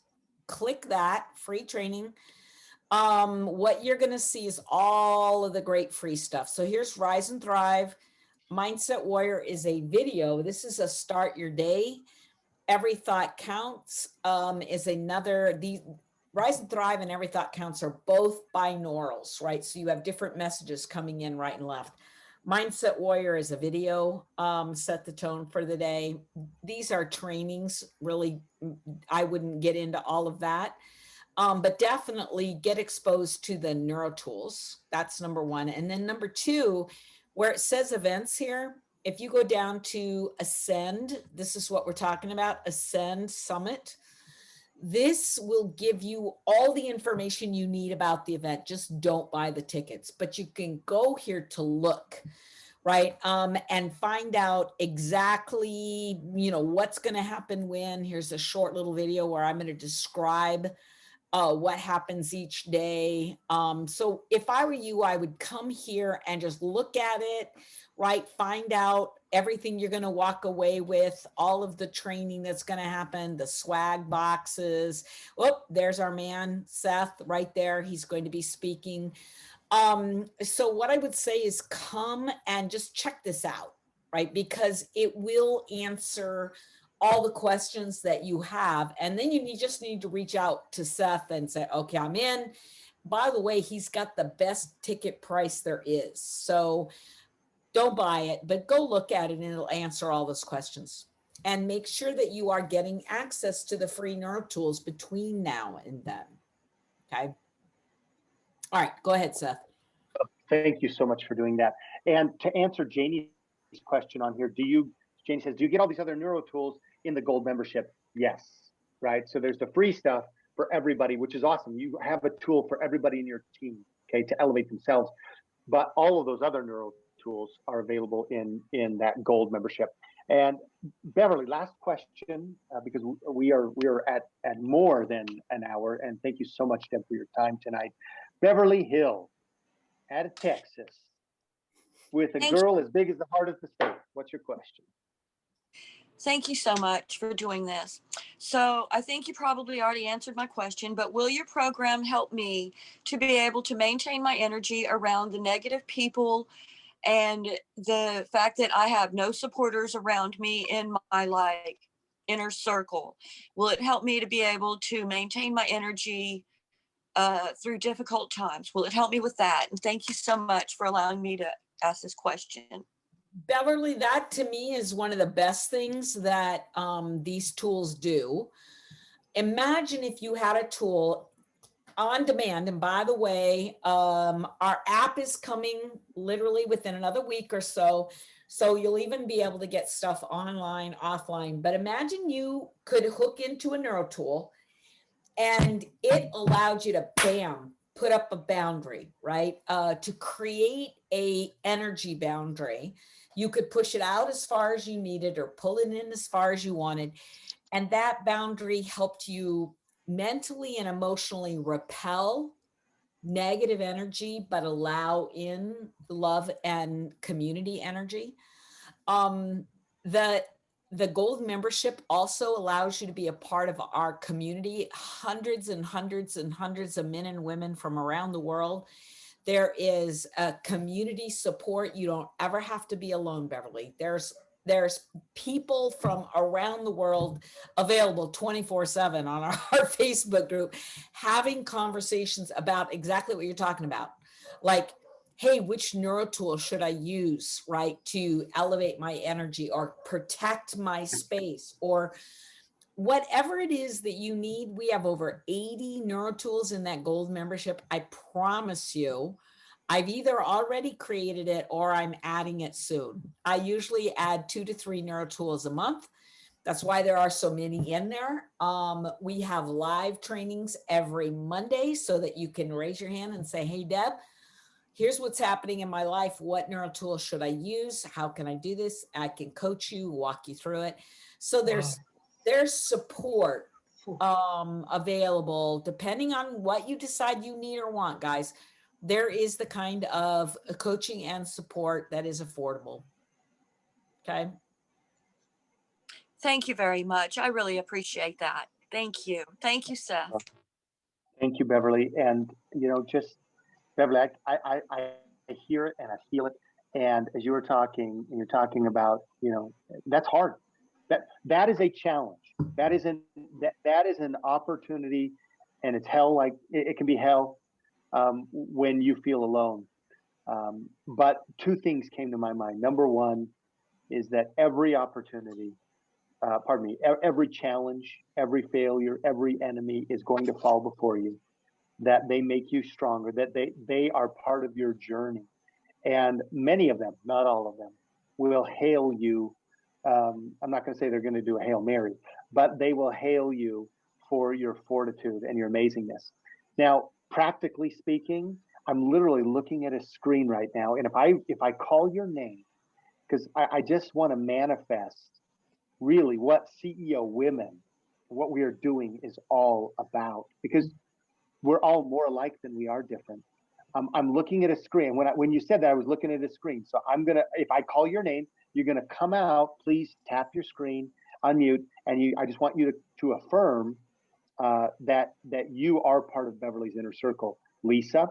click that free training, what you're going to see is all of the great free stuff. So here's Rise and Thrive. Mindset Warrior is a video. This is a start your day. Every Thought Counts is another, the Rise and Thrive and Every Thought Counts are both binaurals, right? So you have different messages coming in right and left. Mindset Warrior is a video, set the tone for the day. These are trainings, really, I wouldn't get into all of that. But definitely get exposed to the neuro tools. That's number one. And then number two, where it says events here, if you go down to Ascend, this is what we're talking about, Ascend Summit. This will give you all the information you need about the event. Just don't buy the tickets, but you can go here to look, right? And find out exactly, what's going to happen when. Here's a short little video where I'm going to describe what happens each day. So if I were you, I would come here and just look at it, right? Find out everything you're going to walk away with, all of the training that's going to happen, the swag boxes. Oh, there's our man, Seth, right there. He's going to be speaking. So what I would say is come and just check this out, right? Because it will answer all the questions that you have. And then you just need to reach out to Seth and say, okay, I'm in. By the way, he's got the best ticket price there is. So don't buy it, but go look at it and it'll answer all those questions. And make sure that you are getting access to the free neuro tools between now and then. Okay. All right, go ahead, Seth. Thank you so much for doing that. And to answer Janie's question on here, Janie says, do you get all these other neuro tools in the gold membership? Yes, right? So there's the free stuff for everybody, which is awesome. You have a tool for everybody in your team, okay, to elevate themselves. But all of those other neuro tools are available in that gold membership. And Beverly, last question, because we are at more than an hour. And thank you so much, Deb, for your time tonight. Beverly Hill, out of Texas, with a girl as big as the heart of the state. What's your question? Thank you so much for doing this. So I think you probably already answered my question, but will your program help me to be able to maintain my energy around the negative people and the fact that I have no supporters around me in my inner circle? Will it help me to be able to maintain my energy through difficult times? Will it help me with that? And thank you so much for allowing me to ask this question. Beverly, that to me is one of the best things that these tools do. Imagine if you had a tool on demand, and by the way, our app is coming literally within another week or so, so you'll even be able to get stuff online, offline. But imagine you could hook into a neuro tool and it allowed you to, bam, put up a boundary, right? To create a energy boundary. You could push it out as far as you needed or pull it in as far as you wanted. And that boundary helped you mentally and emotionally repel negative energy, but allow in love and community energy. The gold membership also allows you to be a part of our community, hundreds and hundreds and hundreds of men and women from around the world. There is a community support. You don't ever have to be alone, Beverly. There's people from around the world available 24/7 on our Facebook group, having conversations about exactly what you're talking about. Like, hey, which neuro tool should I use, right, to elevate my energy or protect my space or whatever it is that you need. We have over 80 neuro tools in that gold membership. I promise you, I've either already created it or I'm adding it soon. I usually add 2 to 3 neuro tools a month. That's why there are so many in there. We have live trainings every Monday so that you can raise your hand and say, hey, Deb, here's what's happening in my life. What neuro tool should I use? How can I do this? I can coach you, walk you through it. So there's support available depending on what you decide you need or want, guys. There is the kind of coaching and support that is affordable. Okay. Thank you very much. I really appreciate that. Thank you. Thank you, Seth. Thank you, Beverly. And, just Beverly, I hear it and I feel it. And as you were talking, and you're talking about, that's hard. That is a challenge. That is an opportunity, and it's hell. Like it can be hell when you feel alone. But two things came to my mind. Number one is that every opportunity, every challenge, every failure, every enemy is going to fall before you. That they make you stronger. That they are part of your journey, and many of them, not all of them, will hail you. I'm not going to say they're going to do a Hail Mary, but they will hail you for your fortitude and your amazingness. Now, practically speaking, I'm literally looking at a screen right now, and if I call your name, because I just want to manifest really what CEO Women, what we are doing is all about, because we're all more alike than we are different. I'm looking at a screen. When you said that, I was looking at a screen. So if I call your name, you're gonna come out. Please tap your screen, unmute, and I just want you to affirm that you are part of Beverly's inner circle. Lisa,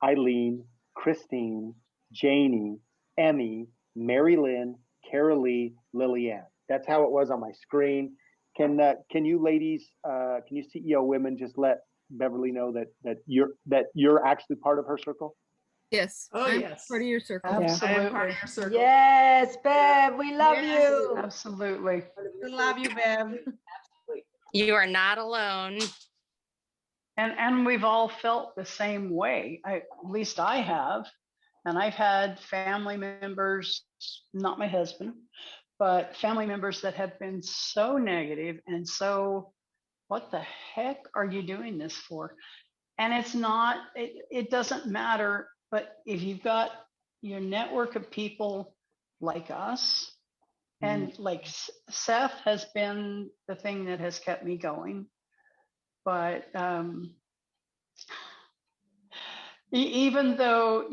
Eileen, Christine, Janie, Emmy, Mary Lynn, Carolee, Lillianne. That's how it was on my screen. Can you ladies, can you CEO Women just let Beverly know that you're actually part of her circle? Yes. Oh, I'm yes. part of your circle. Absolutely. Yes, Bev, we love Yes, you. absolutely. We love you, Bev. You are not alone. And we've all felt the same way. At least I have. And I've had family members, not my husband, but family members that have been so negative and so, what the heck are you doing this for? And it's not, it doesn't matter. But if you've got your network of people like us, and like Seth has been the thing that has kept me going. But even though,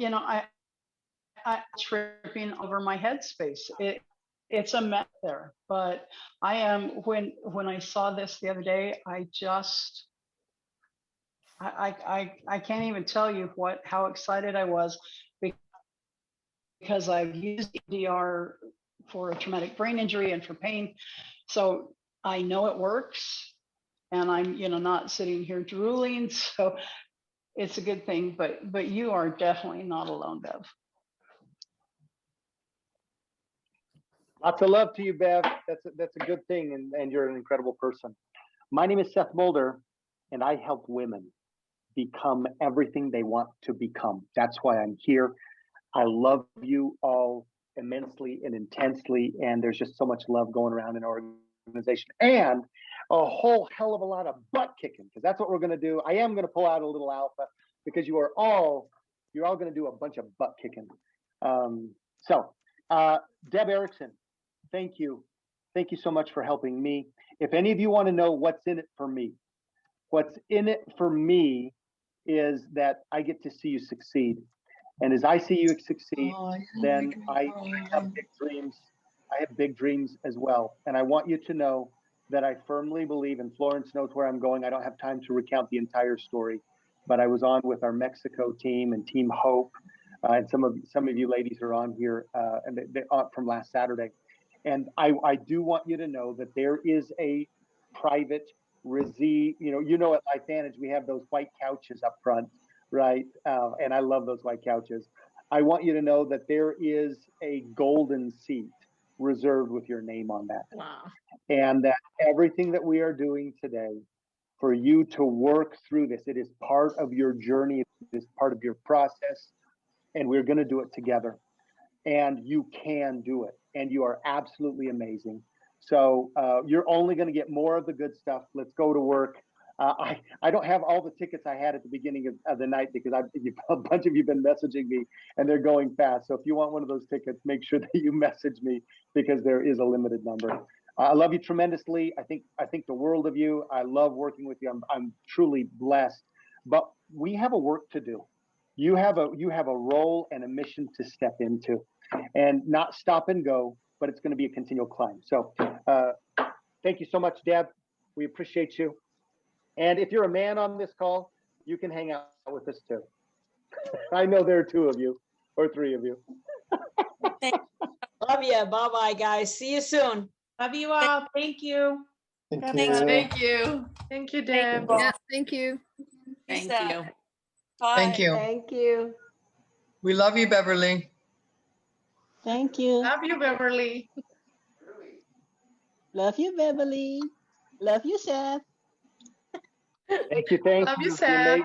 I'm tripping over my headspace, it's a mess there. But I am, when I saw this the other day, I can't even tell you how excited I was, because I've used EDR for a traumatic brain injury and for pain. So I know it works, and I'm, not sitting here drooling. So it's a good thing, but you are definitely not alone, Bev. Lots of love to you, Bev. That's a good thing, and you're an incredible person. My name is Seth Mulder, and I help women become everything they want to become. That's why I'm here. I love you all immensely and intensely, and there's just so much love going around in our organization, and a whole hell of a lot of butt kicking, because that's what we're going to do. I am going to pull out a little alpha, because you're all going to do a bunch of butt kicking. Deb Erickson, thank you so much for helping me. If any of you want to know what's in it for me is that I get to see you succeed. And as I see you succeed, then I have big dreams. I have big dreams as well. And I want you to know that I firmly believe, and Florence knows where I'm going. I don't have time to recount the entire story, but I was on with our Mexico team and Team Hope. And some of you ladies are on here, and they from last Saturday. And I do want you to know that there is a private at LifeVantage, we have those white couches up front, right? And I love those white couches. I want you to know that there is a golden seat reserved with your name on that. Wow. And that everything that we are doing today for you to work through this, it is part of your journey, it is part of your process, and we're going to do it together. And you can do it, and you are absolutely amazing. So you're only going to get more of the good stuff. Let's go to work. I don't have all the tickets I had at the beginning of the night, because a bunch of you have been messaging me, and they're going fast. So if you want one of those tickets, make sure that you message me, because there is a limited number. I love you tremendously. I think the world of you. I love working with you. I'm truly blessed. But we have a work to do. You have a role and a mission to step into, and not stop and go, but it's going to be a continual climb. So thank you so much, Deb. We appreciate you. And if you're a man on this call, you can hang out with us too. I know there are 2 of you or 3 of you. Love you. Bye-bye, guys. See you soon. Love you all. Thank you. Thank God you. bless. Thank you. Thank you, Deb. Yeah, thank you. Peace Thank out. you. Bye. Thank you. Thank you. We love you, Beverly. Thank you. Love you, Beverly. Love you, Beverly. Love you, Seth. Thank you. Thank Love you, you. You're Seth. amazing.